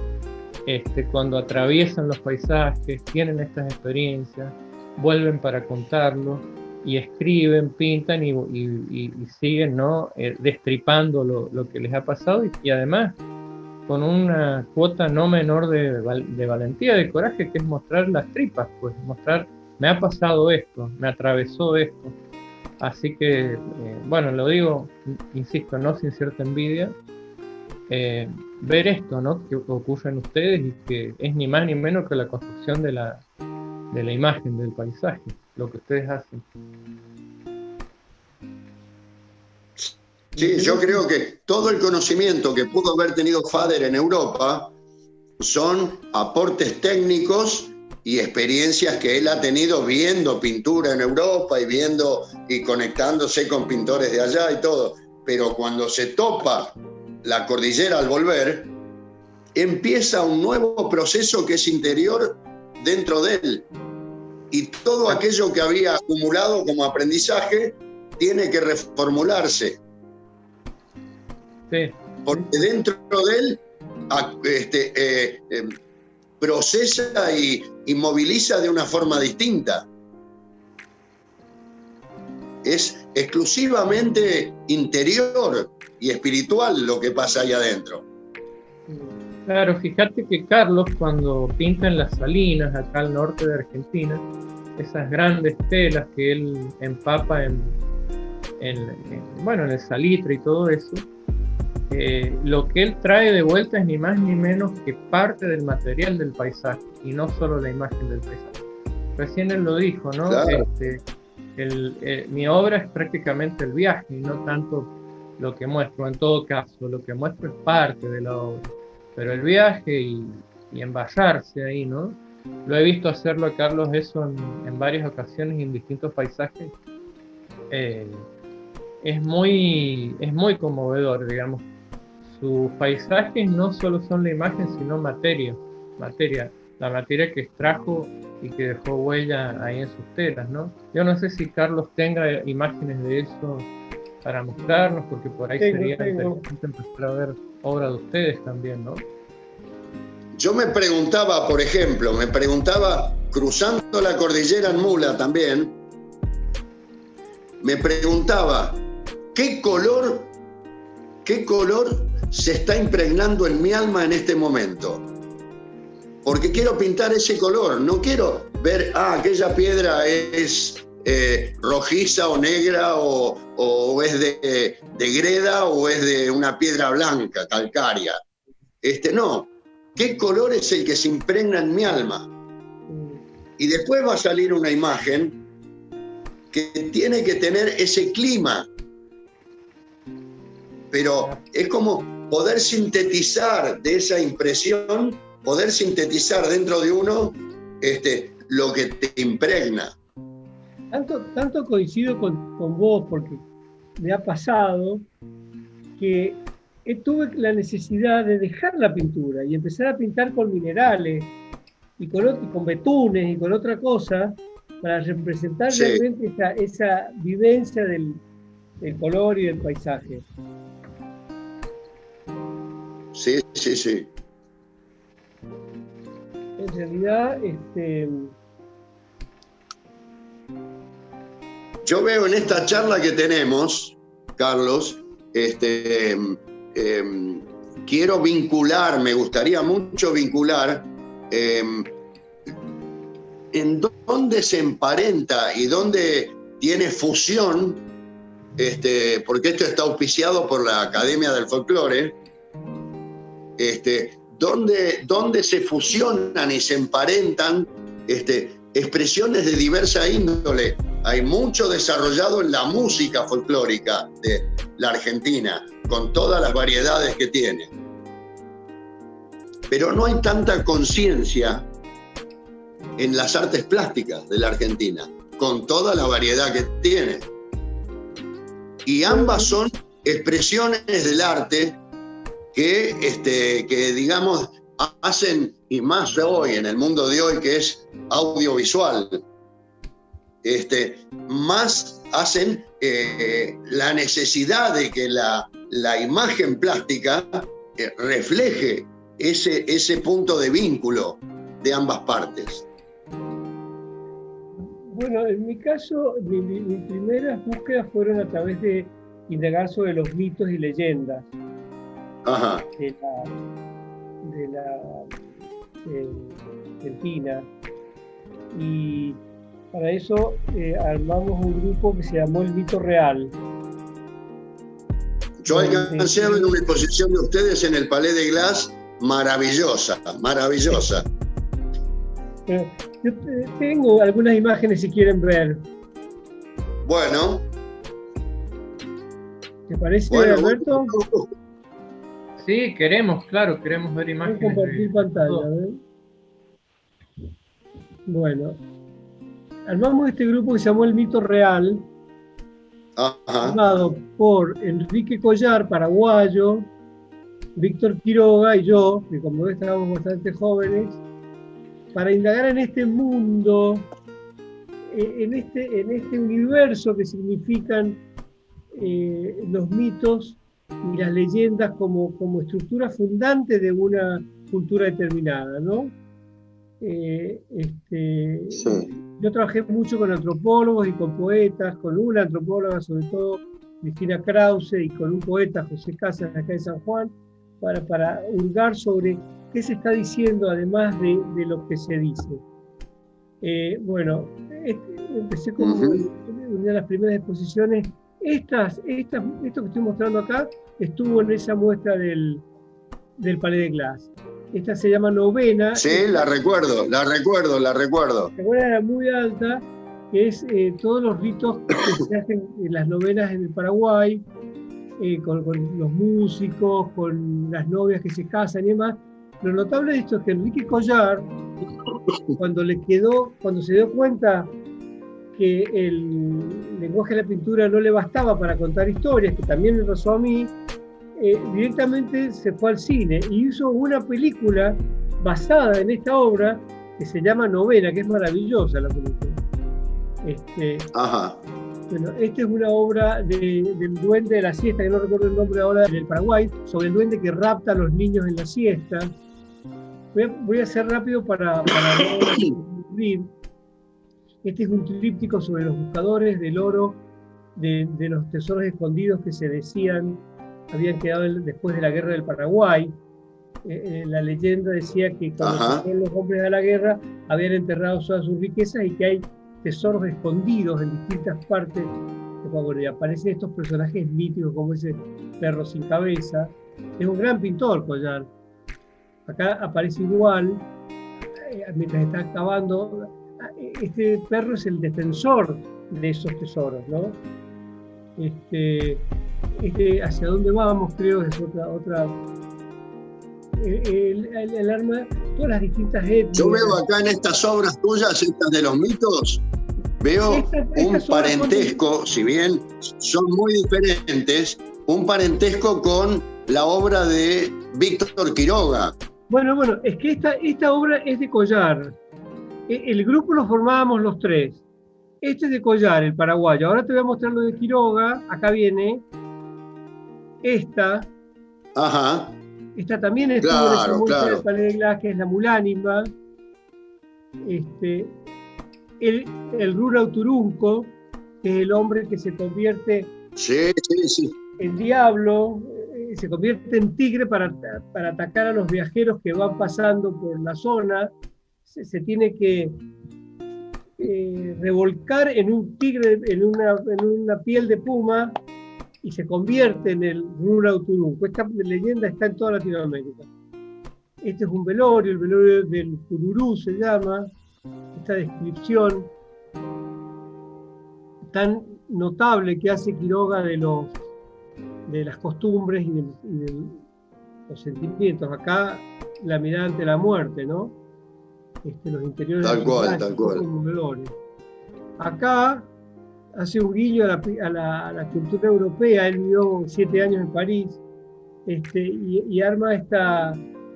cuando atraviesan los paisajes, tienen estas experiencias, vuelven para contarlo y escriben, pintan y siguen, ¿no?, destripando lo que les ha pasado y además con una cuota no menor de valentía, de coraje, que es mostrar las tripas, pues mostrar, me ha pasado esto, me atravesó esto. Así que, bueno, lo digo, insisto, no sin cierta envidia, ver esto, ¿no?, que ocurre en ustedes y que es ni más ni menos que la construcción de la imagen del paisaje, lo que ustedes hacen. Sí, yo creo que todo el conocimiento que pudo haber tenido Fader en Europa son aportes técnicos y experiencias que él ha tenido viendo pintura en Europa y viendo y conectándose con pintores de allá y todo. Pero cuando se topa la cordillera al volver, empieza un nuevo proceso que es interior dentro de él. Y todo aquello que había acumulado como aprendizaje tiene que reformularse. Sí. Porque dentro de él procesa y moviliza de una forma distinta. Es exclusivamente interior y espiritual lo que pasa ahí adentro. Claro, fíjate que Carlos, cuando pinta en las Salinas, acá al norte de Argentina, esas grandes telas que él empapa en el salitre y todo eso, lo que él trae de vuelta es ni más ni menos que parte del material del paisaje y no solo la imagen del paisaje. Recién él lo dijo, ¿no? Claro. Mi obra es prácticamente el viaje y no tanto lo que muestro. En todo caso, lo que muestro es parte de la obra, pero el viaje y embarrarse ahí, ¿no? Lo he visto hacerlo a Carlos eso en varias ocasiones y en distintos paisajes. Es muy conmovedor, digamos. Sus paisajes no solo son la imagen, sino materia, la materia que extrajo y que dejó huella ahí en sus telas, ¿no? Yo no sé si Carlos tenga imágenes de eso para mostrarnos, porque por ahí sería interesante empezar a ver obra de ustedes también, ¿no? Yo me preguntaba, por ejemplo, cruzando la cordillera en mula también, me preguntaba, ¿qué color se está impregnando en mi alma en este momento? Porque quiero pintar ese color, no quiero ver, aquella piedra es rojiza o negra o es de greda o es de una piedra blanca, calcárea. No, ¿qué color es el que se impregna en mi alma? Y después va a salir una imagen que tiene que tener ese clima. Pero es como poder sintetizar de esa impresión, poder sintetizar dentro de uno lo que te impregna. Tanto coincido con vos, porque me ha pasado que tuve la necesidad de dejar la pintura y empezar a pintar con minerales y con betunes y con otra cosa, para representar Sí. realmente esa vivencia del color y del paisaje. Sí, sí, sí. En realidad, Yo veo en esta charla que tenemos, Carlos, quiero vincular, me gustaría mucho vincular en dónde se emparenta y dónde tiene fusión, porque esto está auspiciado por la Academia del Folclore, dónde se fusionan y se emparentan expresiones de diversa índole. Hay mucho desarrollado en la música folclórica de la Argentina, con todas las variedades que tiene. Pero no hay tanta conciencia en las artes plásticas de la Argentina, con toda la variedad que tiene. Y ambas son expresiones del arte que digamos, hacen, y más hoy, en el mundo de hoy, que es audiovisual, más hacen la necesidad de que la imagen plástica refleje ese punto de vínculo de ambas partes. bueno, en mi caso, mis primeras búsquedas fueron a través de indagar sobre los mitos y leyendas. Ajá. de la Argentina, y para eso armamos un grupo que se llamó El Mito Real. Yo alcancé a ver una exposición de ustedes en el Palais de Glass, maravillosa, maravillosa. Yo tengo algunas imágenes si quieren ver. Bueno. ¿Te parece, Bueno, Alberto? Sí, queremos ver Voy a imágenes. compartir pantalla, ¿ven? Bueno, armamos este grupo que se llamó El Mito Real, Ajá. formado por Enrique Collar, paraguayo, Víctor Quiroga y yo, que como ves estábamos bastante jóvenes, para indagar en este mundo, en este universo que significan los mitos y las leyendas como estructura fundante de una cultura determinada, ¿no? Sí. Yo trabajé mucho con antropólogos y con poetas, con una antropóloga sobre todo, Cristina Krause, y con un poeta, José Casas, acá en San Juan, para hurgar sobre qué se está diciendo además de lo que se dice. Bueno, empecé como una de las primeras exposiciones. Esto que estoy mostrando acá estuvo en esa muestra del Palais de Glass. Esta se llama Novena. Sí, la recuerdo. La novena era muy alta, que es todos los ritos que se hacen en las novenas en el Paraguay, con los músicos, con las novias que se casan y demás. Lo notable de esto es que Enrique Collar, cuando se dio cuenta que el lenguaje de la pintura no le bastaba para contar historias, que también me pasó a mí, directamente se fue al cine y hizo una película basada en esta obra que se llama Novena, que es maravillosa la película. Ajá. Bueno, esta es una obra del duende de la siesta, que no recuerdo el nombre ahora, en el Paraguay, sobre el duende que rapta a los niños en la siesta. Voy a hacer rápido para no aburrir. Este es un tríptico sobre los buscadores del oro, de los tesoros escondidos que se decían habían quedado después de la guerra del Paraguay. La leyenda decía que cuando se fueron los hombres a la guerra habían enterrado todas sus riquezas y que hay tesoros escondidos en distintas partes de Paraguay. Aparecen estos personajes míticos como ese perro sin cabeza. Es un gran pintor, Collar. Acá aparece igual, mientras está excavando. Este perro es el defensor de esos tesoros, ¿no? Hacia dónde vamos, creo, es otra. El arma, todas las distintas etnias. Yo veo acá en estas obras tuyas, estas de los mitos, veo un parentesco, si bien son muy diferentes, un parentesco con la obra de Víctor Quiroga. Bueno, es que esta obra es de Collar. El grupo lo formábamos los tres. Este es de Collar, el paraguayo. Ahora te voy a mostrar lo de Quiroga. Acá viene esta. Ajá. Esta también estuvo en esa muestra del Palais de Glass, que es la Mulánima. El Rurauturunco, que es el hombre que se convierte en diablo, se convierte en tigre para atacar a los viajeros que van pasando por la zona. Se tiene que revolcar en un tigre, en una piel de puma, y se convierte en el Rurauturunco. Esta leyenda está en toda Latinoamérica. Este es un velorio, el velorio del Cururú se llama. Esta descripción tan notable que hace Quiroga de las costumbres y de los sentimientos. Acá la mirada ante la muerte, ¿no? Los interiores tal cual. Un velorio. Acá hace un guiño a la cultura europea. Él vivió 7 años en París, y arma esta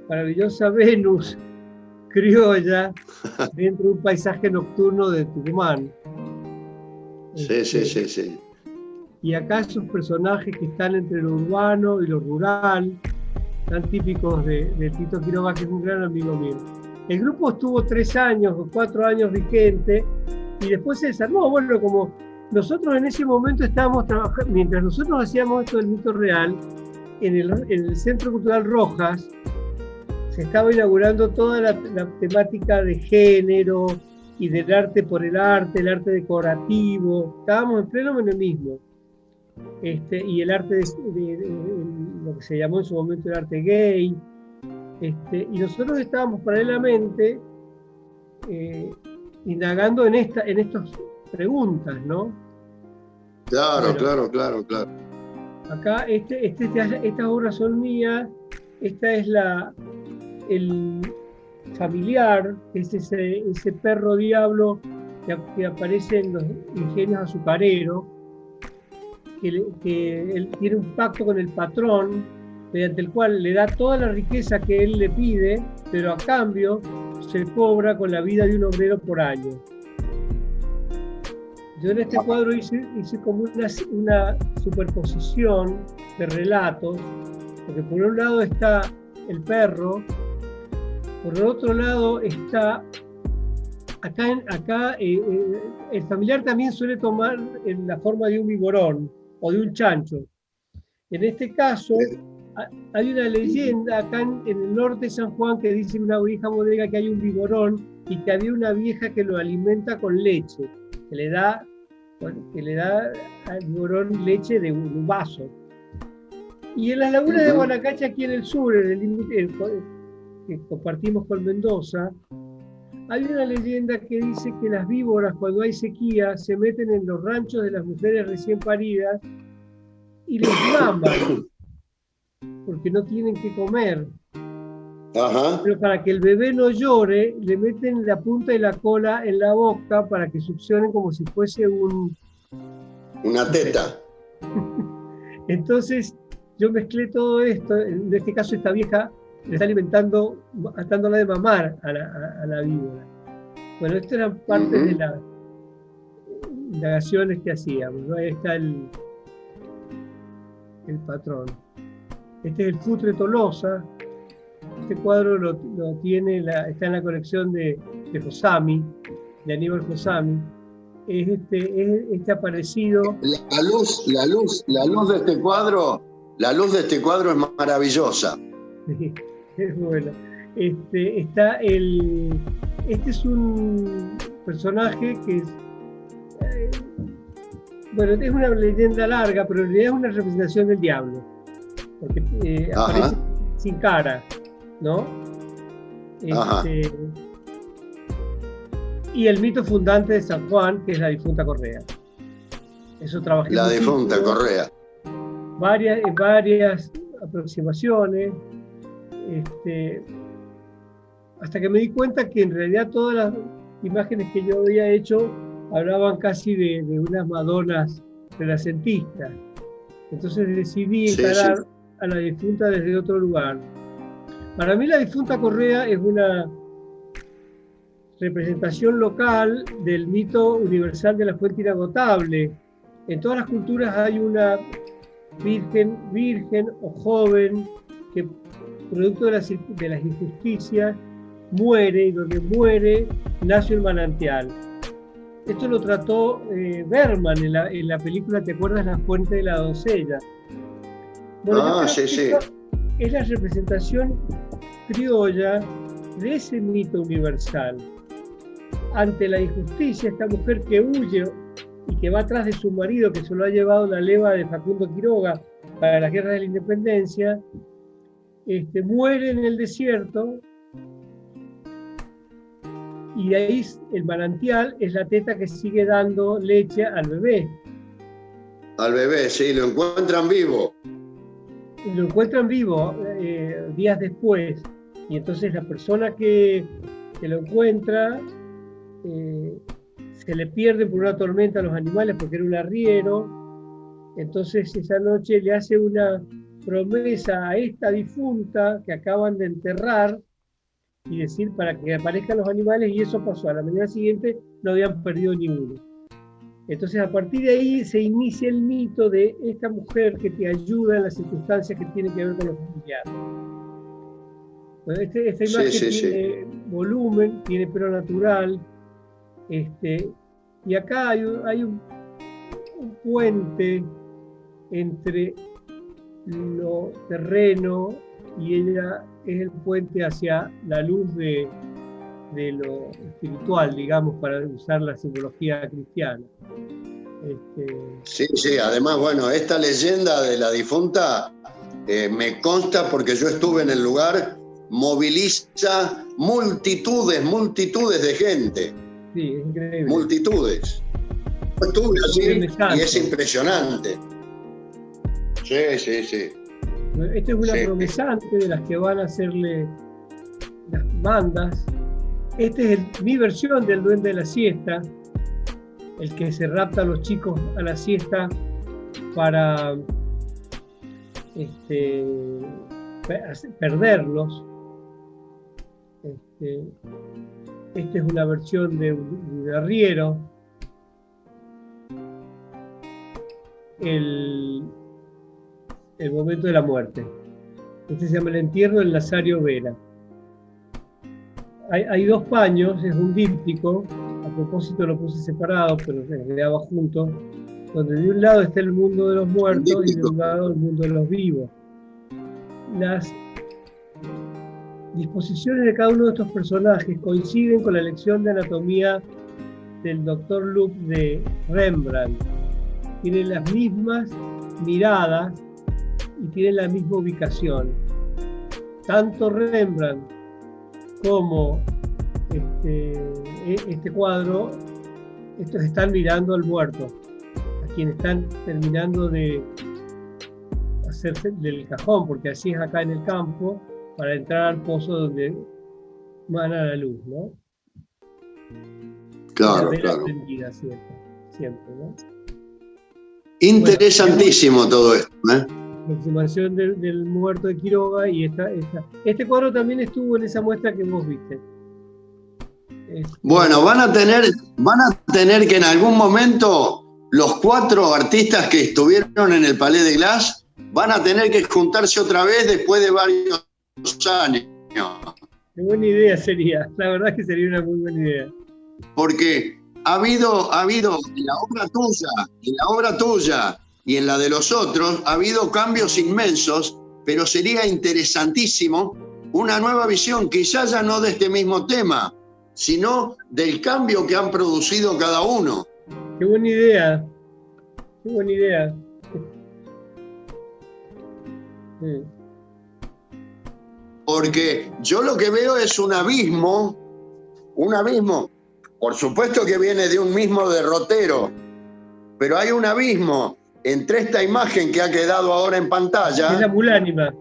maravillosa Venus criolla dentro de un paisaje nocturno de Tucumán. Sí. Y acá esos personajes que están entre lo urbano y lo rural, tan típicos de Tito Quiroga, que es un gran amigo mío. El grupo estuvo 3 años o 4 años vigente, y después se desarmó. Bueno, como nosotros en ese momento estábamos trabajando, mientras nosotros hacíamos esto del mito real, en el Centro Cultural Rojas se estaba inaugurando toda la temática de género y del arte por el arte decorativo. Estábamos en pleno menemismo. Y el arte de lo que se llamó en su momento el arte gay. Y nosotros estábamos paralelamente indagando en estas preguntas, ¿no? Claro. Acá estas obras son mías. Esta es el familiar, es ese perro diablo que aparece en los ingenios azucareros, que él tiene un pacto con el patrón, mediante el cual le da toda la riqueza que él le pide, pero a cambio se cobra con la vida de un obrero por año. Yo en este cuadro hice como una superposición de relatos, porque por un lado está el perro, por el otro lado está acá el familiar también suele tomar la forma de un vigorón o de un chancho. En este caso hay una leyenda acá en el norte de San Juan que dice en una vieja bodega que hay un vigorón y que había una vieja que lo alimenta con leche, que le da al vigorón leche de un vaso. Y en las lagunas de Guanacache, aquí en el sur, en el límite que compartimos con Mendoza, hay una leyenda que dice que las víboras, cuando hay sequía, se meten en los ranchos de las mujeres recién paridas y les maman, porque no tienen que comer. Ajá. Pero para que el bebé no llore, le meten la punta de la cola en la boca para que succionen como si fuese una teta. Entonces, yo mezclé todo esto. En este caso, esta vieja le está alimentando, dándola de mamar a la víbora. Bueno, estas eran parte de las indagaciones que hacíamos, ¿no? Ahí está el patrón. Este es el Futre Tolosa. Este cuadro lo tiene, está en la colección de Fossami, de Aníbal Fossami. Es este aparecido. La luz de este cuadro es maravillosa. Sí, es buena. Este es un personaje que es es una leyenda larga, pero en realidad es una representación del diablo, porque aparece sin cara, ¿no? Y el mito fundante de San Juan, que es la difunta Correa. Eso trabajé. La difunta Correa. Varias aproximaciones, hasta que me di cuenta que en realidad todas las imágenes que yo había hecho hablaban casi de unas Madonas renacentistas. Entonces decidí encarar a la difunta desde otro lugar. Para mí la difunta Correa es una representación local del mito universal de la fuente inagotable. En todas las culturas hay una virgen o joven que, producto de las injusticias, muere, y donde muere nace un manantial. Esto lo trató Bergman en la película, ¿te acuerdas? La fuente de la doncella. Bueno, sí. Es la representación criolla de ese mito universal. Ante la injusticia, esta mujer que huye y que va atrás de su marido, que se lo ha llevado la leva de Facundo Quiroga para la guerra de la independencia, muere en el desierto, y de ahí el manantial es la teta que sigue dando leche al bebé. Al bebé, sí, lo encuentran vivo. Lo encuentran vivo días después, y entonces la persona que lo encuentra se le pierden por una tormenta a los animales porque era un arriero. Entonces esa noche le hace una promesa a esta difunta que acaban de enterrar y decir para que aparezcan los animales, y eso pasó. A la mañana siguiente no habían perdido ni uno. Entonces a partir de ahí se inicia el mito de esta mujer que te ayuda en las circunstancias que tienen que ver con los familiares. Bueno, esta imagen tiene volumen, tiene pelo natural, y acá hay un puente entre lo terreno, y ella es el puente hacia la luz de lo espiritual, digamos, para usar la simbología cristiana. Sí, además, bueno, esta leyenda de la difunta me consta porque yo estuve en el lugar, moviliza multitudes de gente. Sí, es increíble. Multitudes. Yo estuve allí y es impresionante. Sí. Esta es una promesante de las que van a hacerle las bandas. Esta es mi versión del duende de la siesta, el que se rapta a los chicos a la siesta para perderlos. Esta es una versión de un arriero. El momento de la muerte. Este se llama El entierro del Nazario Vera. Hay dos paños, es un díptico, a propósito lo puse separado, pero se quedaba junto, donde de un lado está el mundo de los muertos y de un lado el mundo de los vivos. Las disposiciones de cada uno de estos personajes coinciden con la lección de anatomía del Dr. Loop de Rembrandt. Tienen las mismas miradas y tienen la misma ubicación. Tanto Rembrandt como este cuadro, estos están mirando al muerto, a quien están terminando de hacerse del cajón, porque así es acá en el campo, para entrar al pozo donde mana la luz, ¿no? Claro. Prendida, siempre, ¿no? Interesantísimo bueno, todo esto, ¿eh? Aproximación del muerto de Quiroga, y este cuadro también estuvo en esa muestra que vos viste. Bueno, van a tener que en algún momento los 4 artistas que estuvieron en el Palais de Glace van a tener que juntarse otra vez después de varios años. Qué buena idea sería, la verdad que sería una muy buena idea. Porque ha habido en la obra tuya y en la de los otros, ha habido cambios inmensos, pero sería interesantísimo una nueva visión, quizás ya no de este mismo tema, sino del cambio que han producido cada uno. Qué buena idea, qué buena idea. Sí. Porque yo lo que veo es un abismo, por supuesto que viene de un mismo derrotero, pero hay un abismo entre esta imagen que ha quedado ahora en pantalla, es la mulánima,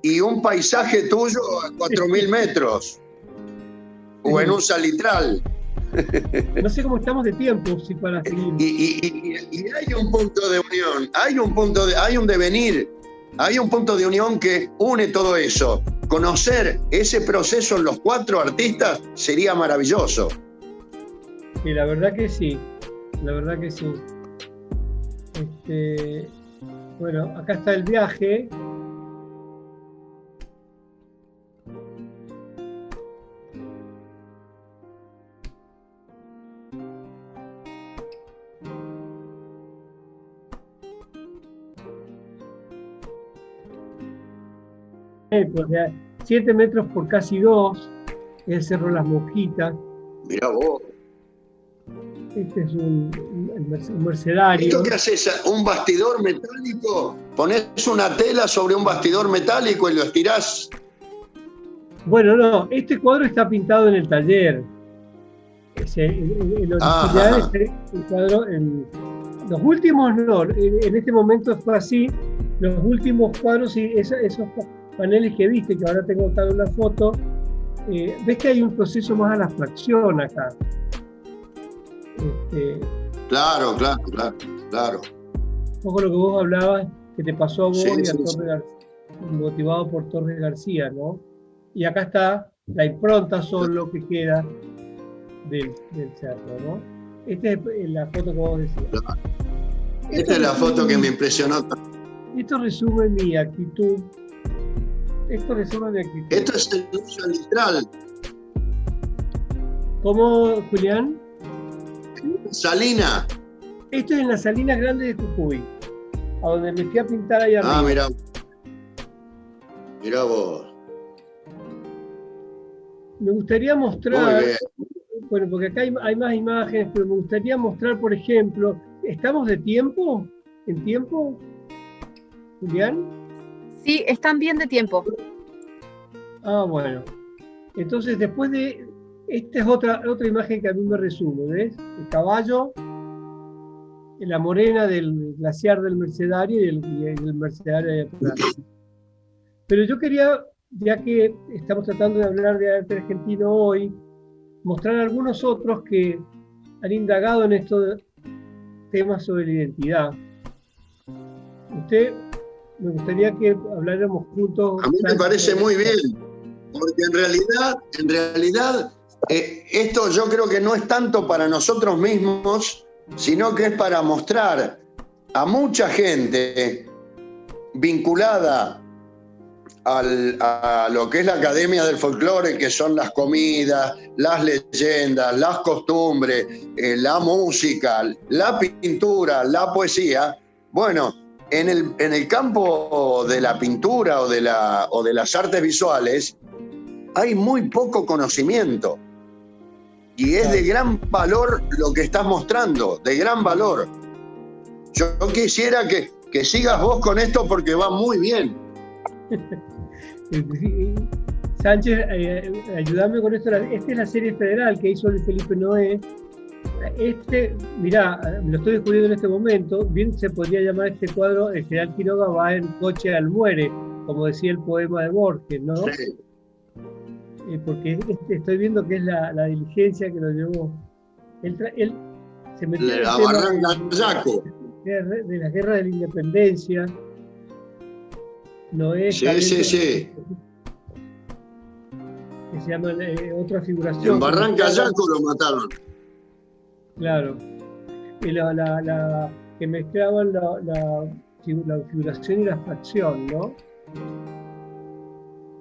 y un paisaje tuyo a 4.000 metros, o en un salitral. No sé cómo estamos de tiempo, si para seguir. Y hay un punto de unión, hay un devenir, hay un punto de unión que une todo eso. conocer ese proceso en los 4 artistas sería maravilloso. Sí, la verdad que sí, la verdad que sí. Bueno, acá está el viaje. Pues de 7 metros por casi 2, es el Cerro Las Mosquitas. Mirá vos. Este es un mercedario. ¿Esto qué haces? ¿Un bastidor metálico? ¿Pones una tela sobre un bastidor metálico y lo estirás? Bueno, no, este cuadro está pintado en el taller. El original es el cuadro. Los últimos no, en este momento fue así. Los últimos cuadros y esos paneles que viste, que ahora tengo acá una foto, ves que hay un proceso más a la abstracción acá. Claro. Un poco lo que vos hablabas, que te pasó a vos Sí, y a sí, Torres García, motivado por Torres García, ¿no? Y acá está la impronta solo que queda del cerro, ¿no? Esta es la foto que vos decías. Claro. Esta es la foto que me impresionó. Esto resume mi actitud. Esto es el uso literal. ¿Cómo, Julián? Salina. Esto es en las Salinas Grandes de Jujuy, a donde me fui a pintar ahí arriba. Mirá vos. Me gustaría mostrar, bueno, porque acá hay más imágenes, pero me gustaría mostrar, por ejemplo, ¿estamos de tiempo? ¿En tiempo? ¿Julián? Sí, están bien de tiempo. Ah, bueno. Entonces, después de... Esta es otra imagen que a mí me resume, ¿ves? El caballo, la morena del glaciar del Mercedario y el Mercedario de atrás. Pero yo quería, ya que estamos tratando de hablar de arte argentino hoy, mostrar algunos otros que han indagado en estos temas sobre la identidad. Me gustaría que habláramos juntos. A mí me parece muy bien, porque en realidad esto yo creo que no es tanto para nosotros mismos, sino que es para mostrar a mucha gente vinculada a lo que es la Academia del Folclore, que son las comidas, las leyendas, las costumbres, la música, la pintura, la poesía. Bueno, en el campo de la pintura o de las artes visuales hay muy poco conocimiento. Y es de gran valor lo que estás mostrando, de gran valor. Yo quisiera que sigas vos con esto porque va muy bien. Sánchez, ayúdame con esto. Esta es la serie federal que hizo Luis Felipe Noé. Mirá, lo estoy descubriendo en este momento. Bien se podría llamar este cuadro: El general Quiroga va en coche al muere, como decía el poema de Borges, ¿no? Sí. Porque estoy viendo que es la diligencia que lo llevó. Él se metió en el tema de la guerra de la independencia. Noé, sí. Que se llama otra figuración. En Barranca Yaco lo mataron. Claro. Y que mezclaban la figuración y la abstracción, ¿no?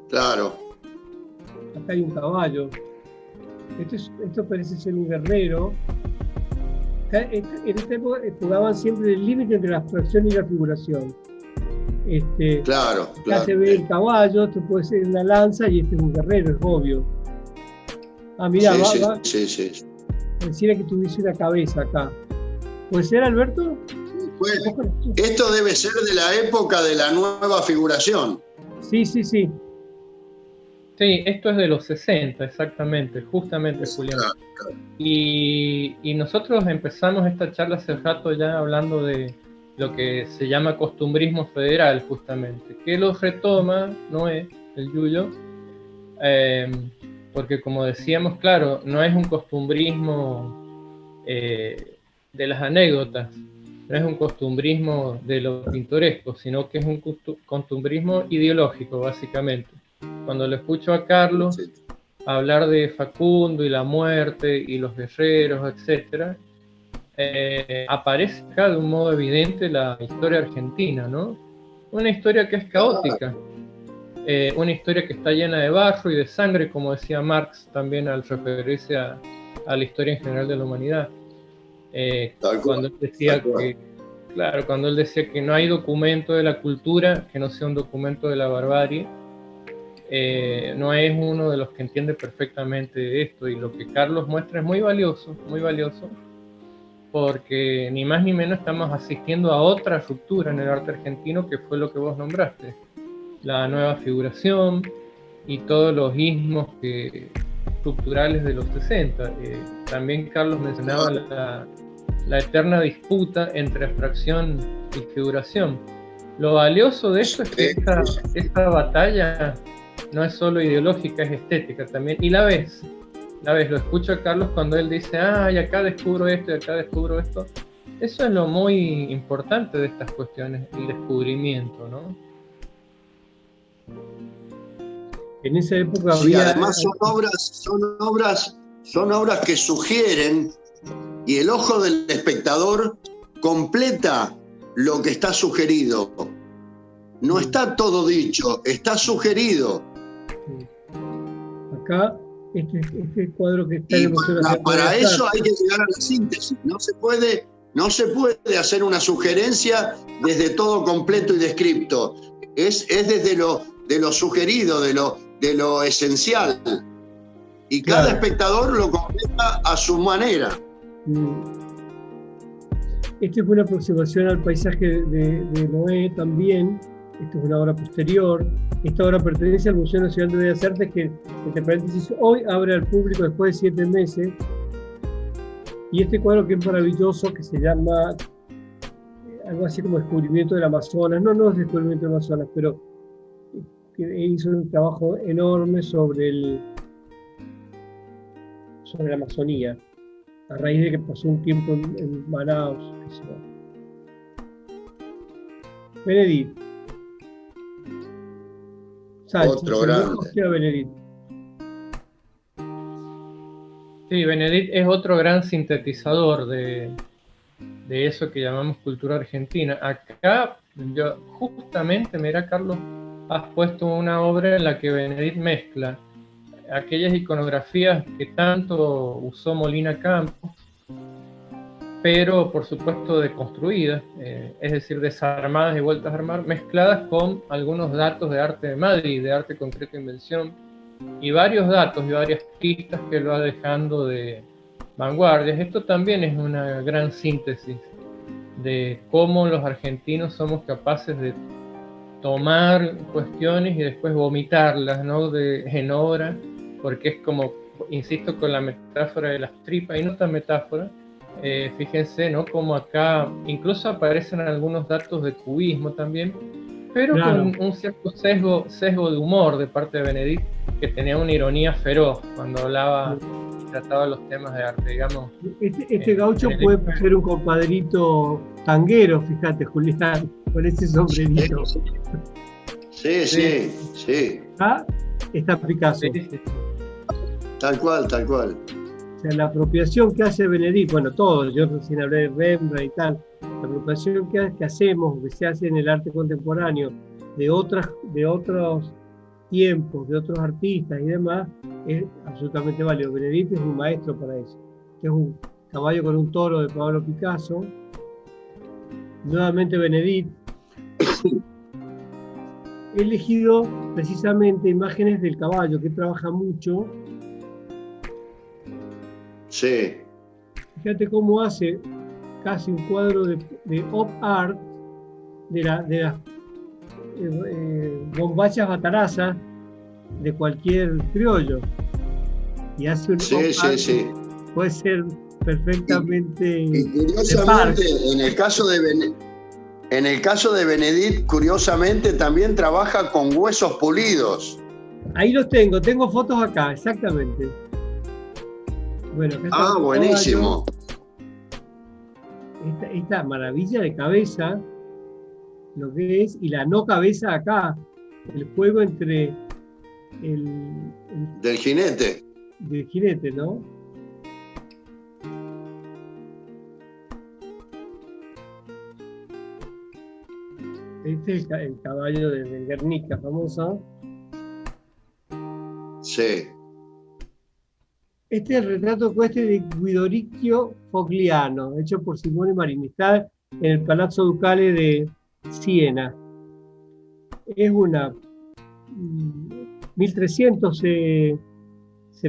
Claro. Acá hay un caballo. Esto parece ser un guerrero. En esta época jugaban siempre el límite entre la abstracción y la figuración. Claro. Acá se ve el caballo, esto puede ser una lanza y este es un guerrero, es obvio. Ah, mirá, sí. Pareciera que tuviese una cabeza acá. ¿Puede ser, Alberto? Bueno, esto debe ser de la época de la nueva figuración. Sí. Sí, esto es de los 60, exactamente, justamente, Julián. Claro. Y nosotros empezamos esta charla hace rato ya hablando de lo que se llama costumbrismo federal, justamente, que lo retoma Noé, el Yuyo, porque como decíamos, claro, no es un costumbrismo de las anécdotas, no es un costumbrismo de lo pintoresco, sino que es un costumbrismo ideológico, básicamente. Cuando lo escucho a Carlos Sí. hablar de Facundo y la muerte y los guerreros, etc., aparece acá de un modo evidente la historia argentina, ¿no? Una historia que es caótica, una historia que está llena de barro y de sangre, como decía Marx también al referirse a la historia en general de la humanidad. Cuando él decía que, claro, cuando él decía que no hay documento de la cultura que no sea un documento de la barbarie, no es uno de los que entiende perfectamente esto, y lo que Carlos muestra es muy valioso, porque ni más ni menos estamos asistiendo a otra ruptura en el arte argentino, que fue lo que vos nombraste, la nueva figuración y todos los ismos estructurales de los 60. También Carlos mencionaba la eterna disputa entre abstracción y figuración. Lo valioso de esto es que esta batalla no es solo ideológica, es estética también, y la ves, lo escucho a Carlos cuando él dice, y acá descubro esto y acá descubro esto. Eso es lo muy importante de estas cuestiones, el descubrimiento, ¿no? En esa época Sí, había... además son obras que sugieren, y el ojo del espectador completa lo que está sugerido. No está todo dicho, está sugerido. Acá, este cuadro que está Y en el Museo Nacional para de las eso Artes, hay que llegar a la síntesis. No se puede hacer una sugerencia desde todo completo y descripto. Es desde lo sugerido, de lo esencial. Y cada Claro. espectador lo completa a su manera. Esta fue una aproximación al paisaje de Noé también. Esta es una obra posterior. Esta obra pertenece al Museo Nacional de Bellas Artes, que, entre paréntesis, hoy abre al público después de 7 meses. Y este cuadro, que es maravilloso, que se llama algo así como Descubrimiento del Amazonas. No es Descubrimiento del Amazonas, pero que hizo un trabajo enorme sobre la Amazonía, a raíz de que pasó un tiempo en Manaus. Benedit. Sánchez, Otro grande. Benedit. Sí, Benedit es otro gran sintetizador de eso que llamamos cultura argentina. Acá, justamente, mira, Carlos, has puesto una obra en la que Benedit mezcla aquellas iconografías que tanto usó Molina Campos, pero por supuesto deconstruidas, es decir, desarmadas y vueltas a armar, mezcladas con algunos datos de arte de Madrid, de arte concreto e invención, y varios datos y varias pistas que lo va dejando de vanguardias. Esto también es una gran síntesis de cómo los argentinos somos capaces de tomar cuestiones y después vomitarlas, ¿no? En obra, porque es como, insisto, con la metáfora de las tripas, y no tan metáfora. Fíjense, ¿no? Como acá incluso aparecen algunos datos de cubismo también, pero Claro. con un cierto sesgo de humor de parte de Benedit, que tenía una ironía feroz cuando hablaba y trataba los temas de arte, digamos. Este gaucho puede ser un compadrito tanguero, fíjate, Julián, con ese sombrerito. Sí. Acá está Picasso. Sí. Tal cual. O sea, la apropiación que hace Benedit, bueno, todos, yo recién hablé de Rembrandt y tal, la apropiación que hacemos, que se hace en el arte contemporáneo de otros tiempos, de otros artistas y demás, es absolutamente válido. Benedit es un maestro para eso. Este es un caballo con un toro de Pablo Picasso. Nuevamente Benedit. He elegido precisamente imágenes del caballo, que trabaja mucho. Sí. Fíjate cómo hace casi un cuadro de op art de las bombachas batarazas de cualquier criollo. Y hace un op art. Sí. Puede ser perfectamente. Y curiosamente, en el caso de Benedit, curiosamente también trabaja con huesos pulidos. Ahí los tengo fotos acá, exactamente. Bueno, acá está buenísimo. Esta maravilla de cabeza, lo que es, y la no cabeza acá, el juego entre Del jinete. del jinete, ¿no? Este es el caballo de Guernica, famoso. Sí. Este es el retrato ecuestre de Guidoricchio Fogliano, hecho por Simone Marini. Está en el Palazzo Ducale de Siena. Es una... 1300 se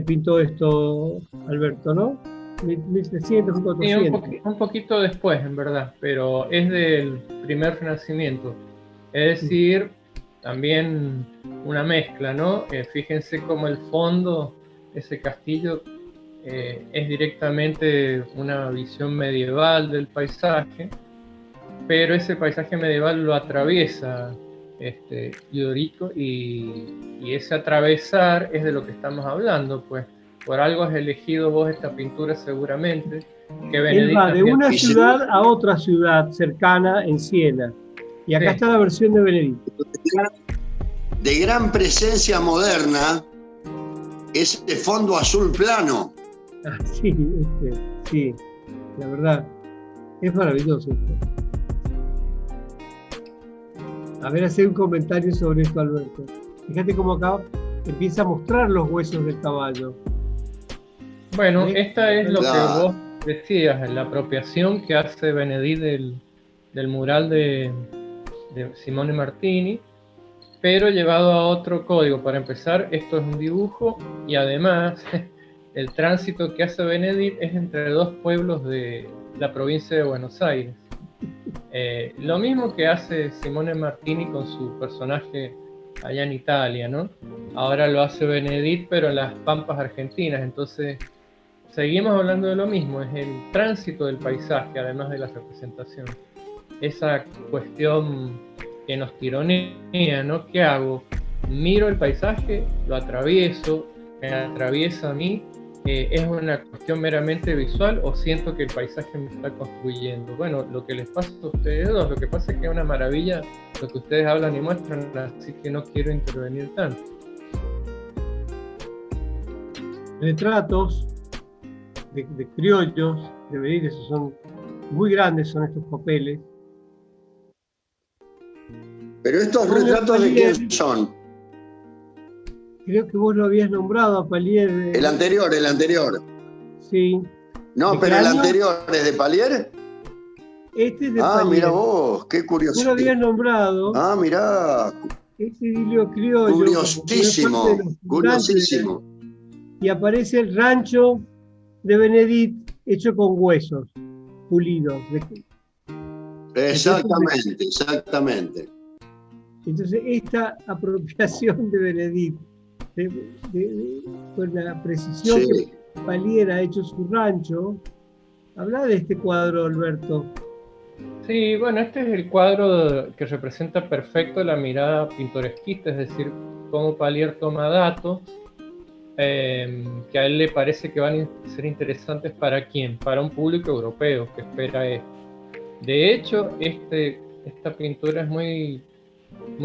pintó esto, Alberto, ¿no? 1300, 1400. Sí, un poquito después, en verdad, pero es del primer Renacimiento. Es decir, también una mezcla, ¿no? Fíjense cómo el fondo, ese castillo, es directamente una visión medieval del paisaje, pero ese paisaje medieval lo atraviesa Guidoricchio y ese atravesar es de lo que estamos hablando, pues. Por algo has elegido vos esta pintura seguramente. Que Él va de una ciudad a otra ciudad cercana en Siena. Y acá está la versión de Benedetto. De gran presencia moderna, ese fondo azul plano. Ah, sí, sí, la verdad. Es maravilloso esto. A ver, hacer un comentario sobre esto, Alberto. Fíjate cómo acá empieza a mostrar los huesos del caballo. Bueno, esta es lo que vos decías, la apropiación que hace Benedetto del mural de Simone Martini, pero llevado a otro código. Para empezar, esto es un dibujo y además el tránsito que hace Benedetto es entre dos pueblos de la provincia de Buenos Aires. Lo mismo que hace Simone Martini con su personaje allá en Italia, ¿no? Ahora lo hace Benedetto, pero en las Pampas argentinas. Entonces, seguimos hablando de lo mismo, es el tránsito del paisaje, además de la representación. Esa cuestión que nos tironea, ¿no? ¿Qué hago? Miro el paisaje, lo atravieso, me atraviesa a mí, ¿es una cuestión meramente visual o siento que el paisaje me está construyendo? Bueno, lo que les pasa a ustedes dos, lo que pasa es que es una maravilla lo que ustedes hablan y muestran, así que no quiero intervenir tanto. Retratos de criollos, de Benedetto, son muy grandes, son estos papeles. Pero estos retratos de quién son? Creo que vos lo habías nombrado a Palier. El anterior. Sí. No, pero el anterior es de Palier. Este es de Palier. Palier. Mira vos, qué curioso. Vos lo habías nombrado. Ah, mirá. Ese idilio criollo. Curiosísimo. Y aparece el rancho de Benedetto hecho con huesos pulidos. Exactamente. Entonces, esta apropiación de Benedetto, con la precisión que Palier ha hecho su rancho, habla de este cuadro, Alberto. Sí, bueno, este es el cuadro que representa perfecto la mirada pintoresquista, es decir, cómo Palier toma datos que a él le parece que van a ser interesantes para quién, para un público europeo que espera esto. De hecho, esta pintura es muy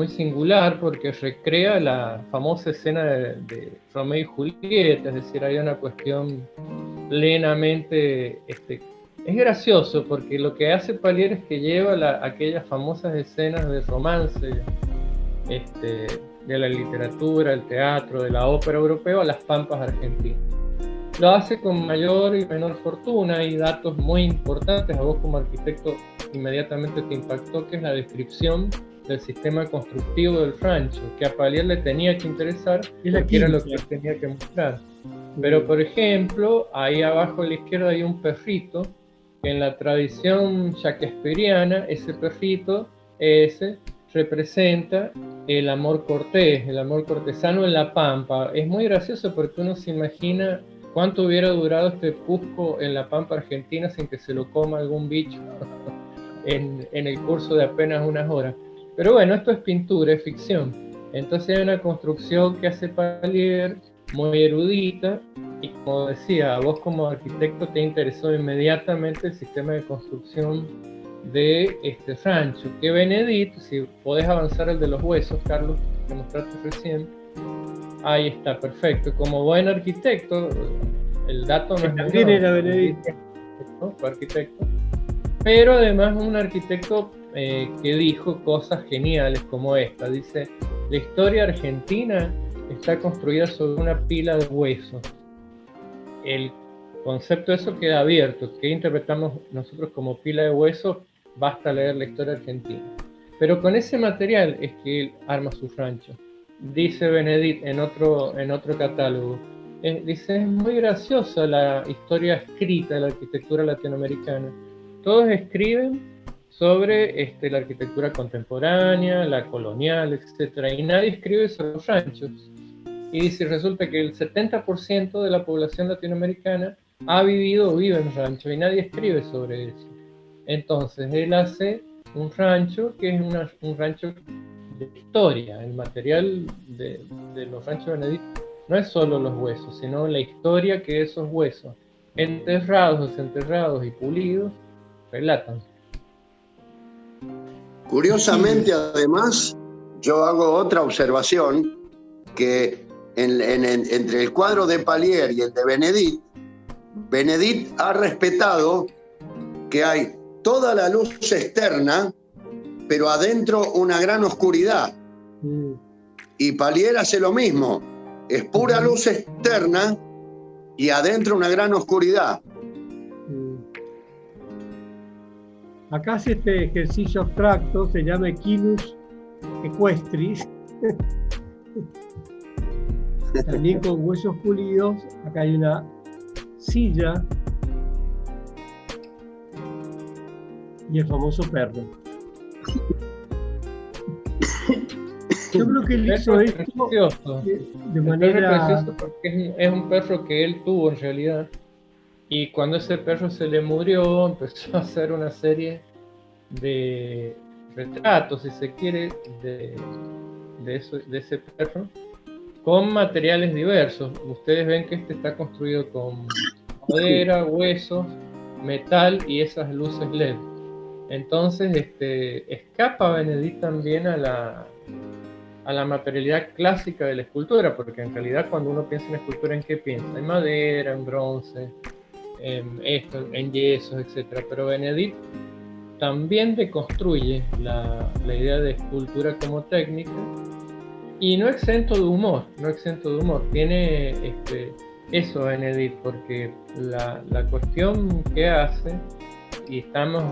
singular porque recrea la famosa escena de Romeo y Julieta, es decir, hay una cuestión plenamente... es gracioso porque lo que hace Palier es que lleva aquellas famosas escenas de romance de la literatura, el teatro, de la ópera europea a las Pampas argentinas. Lo hace con mayor y menor fortuna. Hay datos muy importantes, a vos como arquitecto inmediatamente te impactó, que es la descripción del sistema constructivo del rancho, que a Palier le tenía que interesar porque era lo que él tenía que mostrar. Pero por ejemplo, ahí abajo a la izquierda hay un perrito, que en la tradición shakespeariana, ese perrito representa el amor cortés, el amor cortesano en la pampa. Es muy gracioso porque uno se imagina cuánto hubiera durado este Cusco en la pampa argentina sin que se lo coma algún bicho en el curso de apenas unas horas. Pero bueno, esto es pintura, es ficción. Entonces hay una construcción que hace Palier muy erudita y, como decía, a vos como arquitecto te interesó inmediatamente el sistema de construcción de este rancho, que Benedetto, si podés avanzar el de los huesos, Carlos, que mostraste recién, Ahí está, perfecto. Como buen arquitecto, el dato no es También menor. era Benedit. Fue arquitecto, pero además un arquitecto que dijo cosas geniales como esta. Dice, la historia argentina está construida sobre una pila de huesos. El concepto de eso queda abierto. ¿Qué interpretamos nosotros como pila de huesos? Basta leer la historia argentina. Pero con ese material es que él arma su rancho. Dice Benedit en otro catálogo. Dice, es muy graciosa la historia escrita de la arquitectura latinoamericana. Todos escriben sobre la arquitectura contemporánea, la colonial, etc. Y nadie escribe sobre los ranchos. Y dice, resulta que el 70% de la población latinoamericana ha vivido o vive en ranchos y nadie escribe sobre eso. Entonces él hace un rancho que es un rancho de historia. El material de los ranchos de Benedit no es solo los huesos, sino la historia que esos huesos, enterrados, desenterrados y pulidos, relatan. Curiosamente, además, yo hago otra observación, que entre el cuadro de Pallier y el de Benedit, Benedit ha respetado que hay toda la luz externa, pero adentro una gran oscuridad. Y Pallier hace lo mismo, es pura luz externa y adentro una gran oscuridad. Acá hace este ejercicio abstracto, se llama Equinus equestris. También con huesos pulidos. Acá hay una silla y el famoso perro. Yo creo que él hizo esto de manera... precioso porque es un perro que él tuvo en realidad. Y cuando ese perro se le murió, empezó a hacer una serie de retratos, si se quiere, de ese perro, con materiales diversos. Ustedes ven que este está construido con madera, huesos, metal y esas luces LED. Entonces, escapa Benedit también a la materialidad clásica de la escultura, porque en realidad cuando uno piensa en escultura, ¿en qué piensa? En madera, en bronce, en yesos, etc. Pero Benedit también deconstruye la idea de escultura como técnica y no exento de humor, Tiene eso Benedit, porque la cuestión que hace, y estamos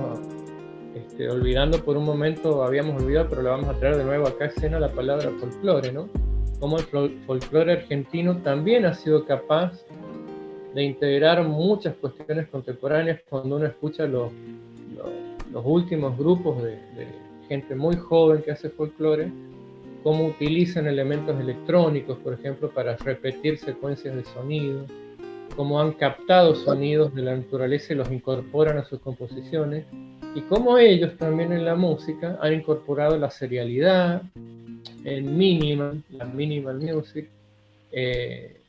olvidando por un momento, habíamos olvidado, pero la vamos a traer de nuevo acá a escena, la palabra folclore, ¿no? Como el folclore argentino también ha sido capaz de integrar muchas cuestiones contemporáneas. Cuando uno escucha los últimos grupos de gente muy joven que hace folclore, cómo utilizan elementos electrónicos, por ejemplo, para repetir secuencias de sonido, cómo han captado sonidos de la naturaleza y los incorporan a sus composiciones, y cómo ellos también en la música han incorporado la serialidad, la minimal music,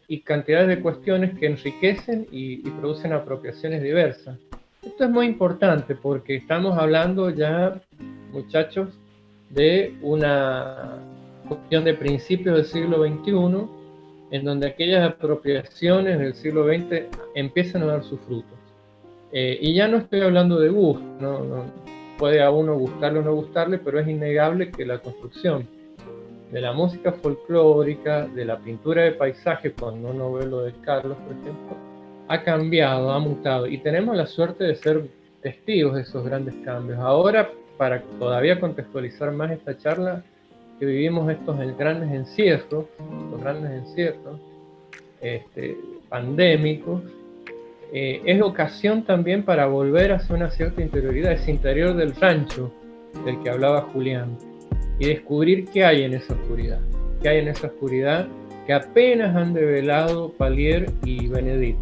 y cantidades de cuestiones que enriquecen y producen apropiaciones diversas. Esto es muy importante porque estamos hablando ya, muchachos, de una cuestión de principios del siglo XXI, en donde aquellas apropiaciones del siglo XX empiezan a dar sus frutos. Y ya no estoy hablando de gusto, no puede a uno gustarle o no gustarle, pero es innegable que la construcción de la música folclórica, de la pintura de paisaje, cuando uno ve lo de Carlos, por ejemplo, ha cambiado, ha mutado, y tenemos la suerte de ser testigos de esos grandes cambios. Ahora, para todavía contextualizar más esta charla, que vivimos estos grandes encierros pandémicos, es ocasión también para volver hacia una cierta interioridad, ese interior del rancho del que hablaba Julián, y descubrir qué hay en esa oscuridad, que apenas han develado Pallier y Benedit.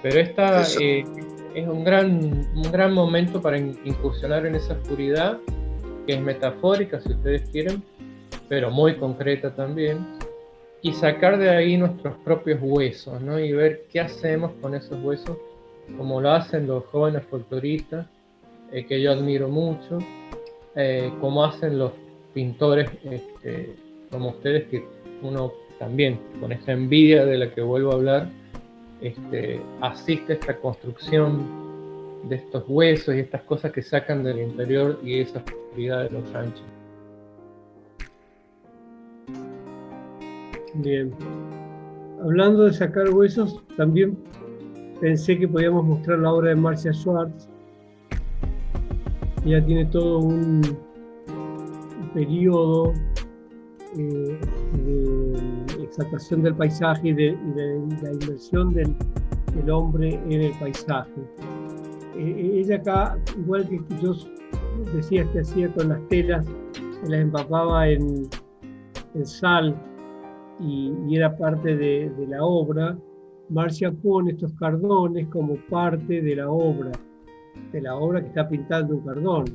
Pero esta es un gran momento para incursionar en esa oscuridad, que es metafórica si ustedes quieren, pero muy concreta también, y sacar de ahí nuestros propios huesos, ¿no? Y ver qué hacemos con esos huesos, como lo hacen los jóvenes folcloristas, que yo admiro mucho, como hacen los pintores como ustedes, que uno también con esta envidia de la que vuelvo a hablar, asiste a esta construcción de estos huesos y estas cosas que sacan del interior y esa oscuridad de los ranchos. Bien. Hablando de sacar huesos, también pensé que podíamos mostrar la obra de Marcia Schwartz. Ella tiene todo un periodo de exaltación del paisaje y de la inmersión del hombre en el paisaje. Ella acá, igual que yo decía que hacía con las telas, las empapaba en sal y era parte de la obra, Marcia pone estos cardones como parte de la obra que está pintando un cardón.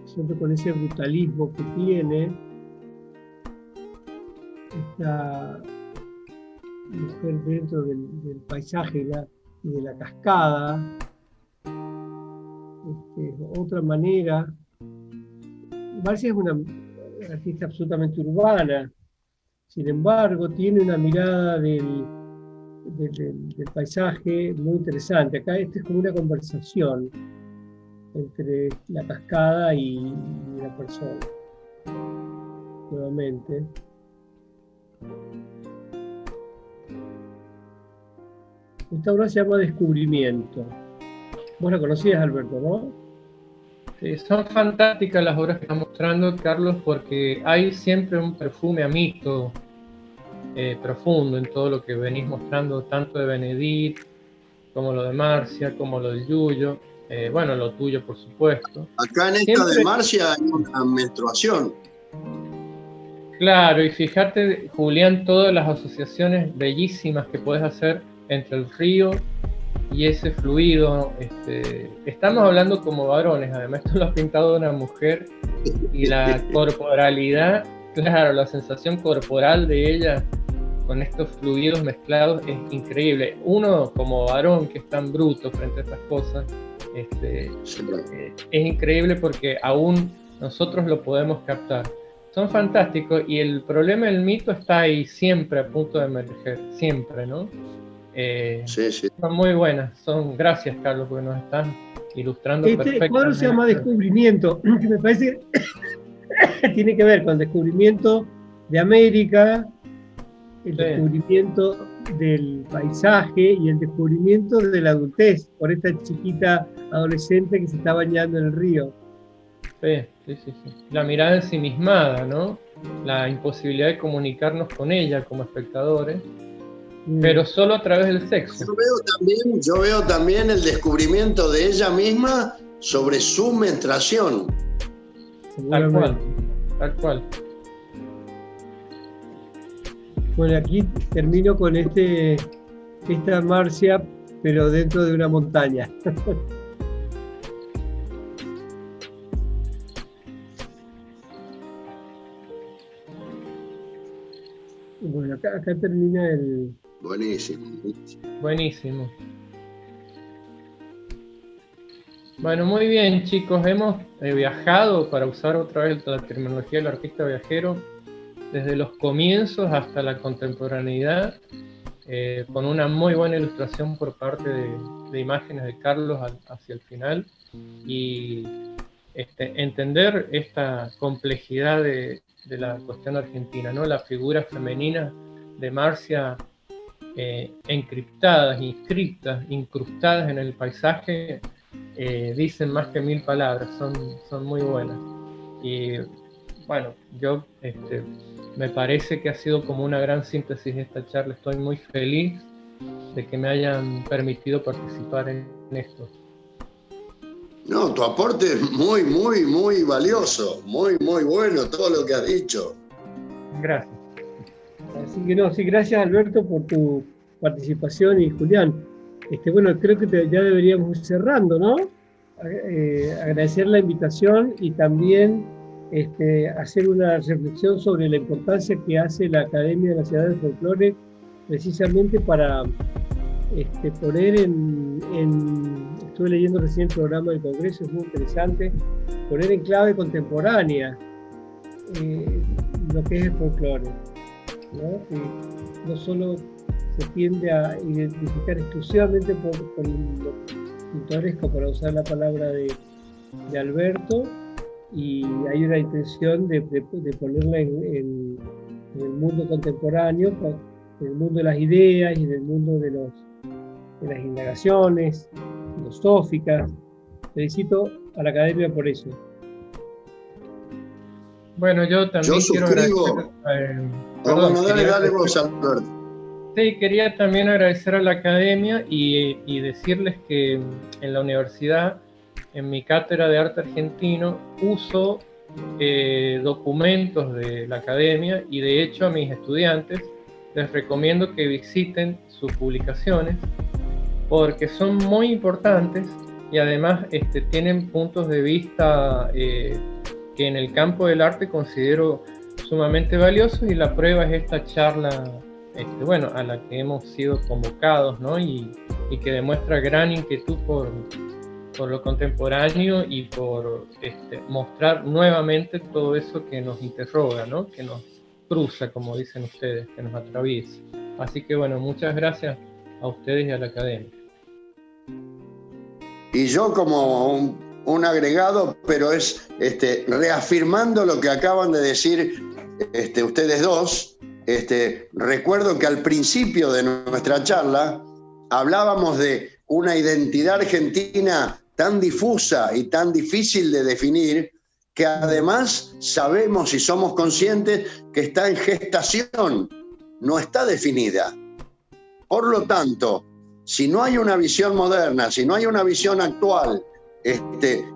Siempre con ese brutalismo que tiene esta mujer dentro del paisaje y de la cascada. Otra manera. Marcia es una artista absolutamente urbana, sin embargo tiene una mirada del paisaje muy interesante. Acá es como una conversación entre la cascada y la persona. Nuevamente. Esta obra se llama Descubrimiento. Vos la conocías, Alberto, ¿no? Sí, son fantásticas las obras que está mostrando Carlos, porque hay siempre un perfume a mito profundo en todo lo que venís mostrando, tanto de Benedit, como lo de Marcia, como lo del Yuyo, bueno, lo tuyo, por supuesto. Acá en esta de Marcia hay una menstruación. Claro, y fíjate, Julián, todas las asociaciones bellísimas que puedes hacer entre el río y ese fluido. Estamos hablando como varones, además tú lo has pintado de una mujer, y la corporalidad, claro, la sensación corporal de ella con estos fluidos mezclados es increíble. Uno como varón que es tan bruto frente a estas cosas, es increíble porque aún nosotros lo podemos captar. Son fantásticos, y el problema del mito está ahí siempre a punto de emerger, siempre, ¿no? Sí. Son muy buenas. Gracias, Carlos, porque nos están ilustrando perfectamente. Este cuadro se llama Descubrimiento, que me parece que tiene que ver con el descubrimiento de América, el descubrimiento del paisaje y el descubrimiento de la adultez por esta chiquita adolescente que se está bañando en el río. Sí. La mirada ensimismada, ¿no? La imposibilidad de comunicarnos con ella como espectadores, pero solo a través del sexo. Yo veo también el descubrimiento de ella misma sobre su menstruación. Tal cual. Bueno, aquí termino con esta Marcia, pero dentro de una montaña. Bueno, acá termina el... Buenísimo. Bueno, muy bien, chicos, hemos viajado, para usar otra vez la terminología del artista viajero, desde los comienzos hasta la contemporaneidad, con una muy buena ilustración por parte de imágenes de Carlos hacia el final, y entender esta complejidad de la cuestión argentina, ¿no? Las figuras femeninas de Marcia encriptadas, inscritas, incrustadas en el paisaje, dicen más que 1000 palabras, son muy buenas. Y bueno, yo me parece que ha sido como una gran síntesis de esta charla. Estoy muy feliz de que me hayan permitido participar en esto. No, tu aporte es muy, muy, muy valioso, muy, muy bueno todo lo que has dicho. Gracias. Así que sí, gracias, Alberto, por tu participación, y Julián. Bueno, creo que ya deberíamos ir cerrando, ¿no? Agradecer la invitación y también hacer una reflexión sobre la importancia que hace la Academia Nacional de Folclore, precisamente para poner estuve leyendo recién el programa del Congreso, es muy interesante, poner en clave contemporánea lo que es el folclore. ¿no? No solo se tiende a identificar exclusivamente por lo pintoresco, para usar la palabra de Alberto, y hay una intención de ponerla en el mundo contemporáneo, en el mundo de las ideas y en el mundo de las indagaciones filosóficas. Felicito a la academia por eso. Bueno, yo también quiero suscribo. Dale vos, Alberto. Sí, quería también agradecer a la academia y decirles que en la universidad, en mi cátedra de arte argentino, uso documentos de la academia, y de hecho a mis estudiantes les recomiendo que visiten sus publicaciones porque son muy importantes y además tienen puntos de vista que en el campo del arte considero sumamente valiosos, y la prueba es esta charla a la que hemos sido convocados, ¿no? y que demuestra gran inquietud por lo contemporáneo y por mostrar nuevamente todo eso que nos interroga, ¿no? Que nos cruza, como dicen ustedes, que nos atraviesa. Así que bueno, muchas gracias a ustedes y a la academia. Y yo como un agregado, pero es reafirmando lo que acaban de decir ustedes dos. Recuerdo que al principio de nuestra charla hablábamos de una identidad argentina tan difusa y tan difícil de definir, que además sabemos y somos conscientes que está en gestación, no está definida. Por lo tanto, si no hay una visión moderna, si no hay una visión actual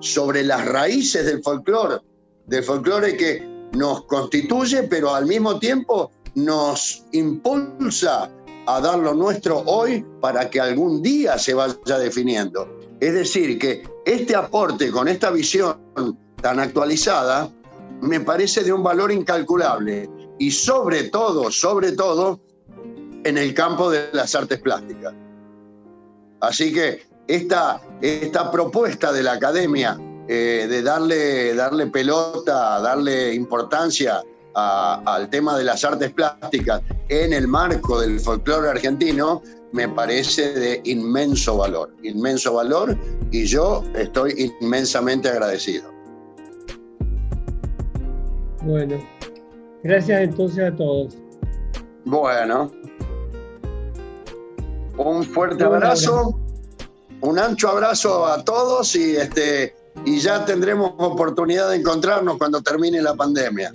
sobre las raíces del folclore que nos constituye, pero al mismo tiempo nos impulsa a dar lo nuestro hoy para que algún día se vaya definiendo. Es decir, que este aporte con esta visión tan actualizada me parece de un valor incalculable, y sobre todo, en el campo de las artes plásticas. Así que esta propuesta de la academia de darle pelota, darle importancia al tema de las artes plásticas en el marco del folclore argentino, me parece de inmenso valor, y yo estoy inmensamente agradecido. Bueno, gracias entonces a todos. Bueno, un fuerte abrazo, un ancho abrazo a todos, y ya tendremos oportunidad de encontrarnos cuando termine la pandemia.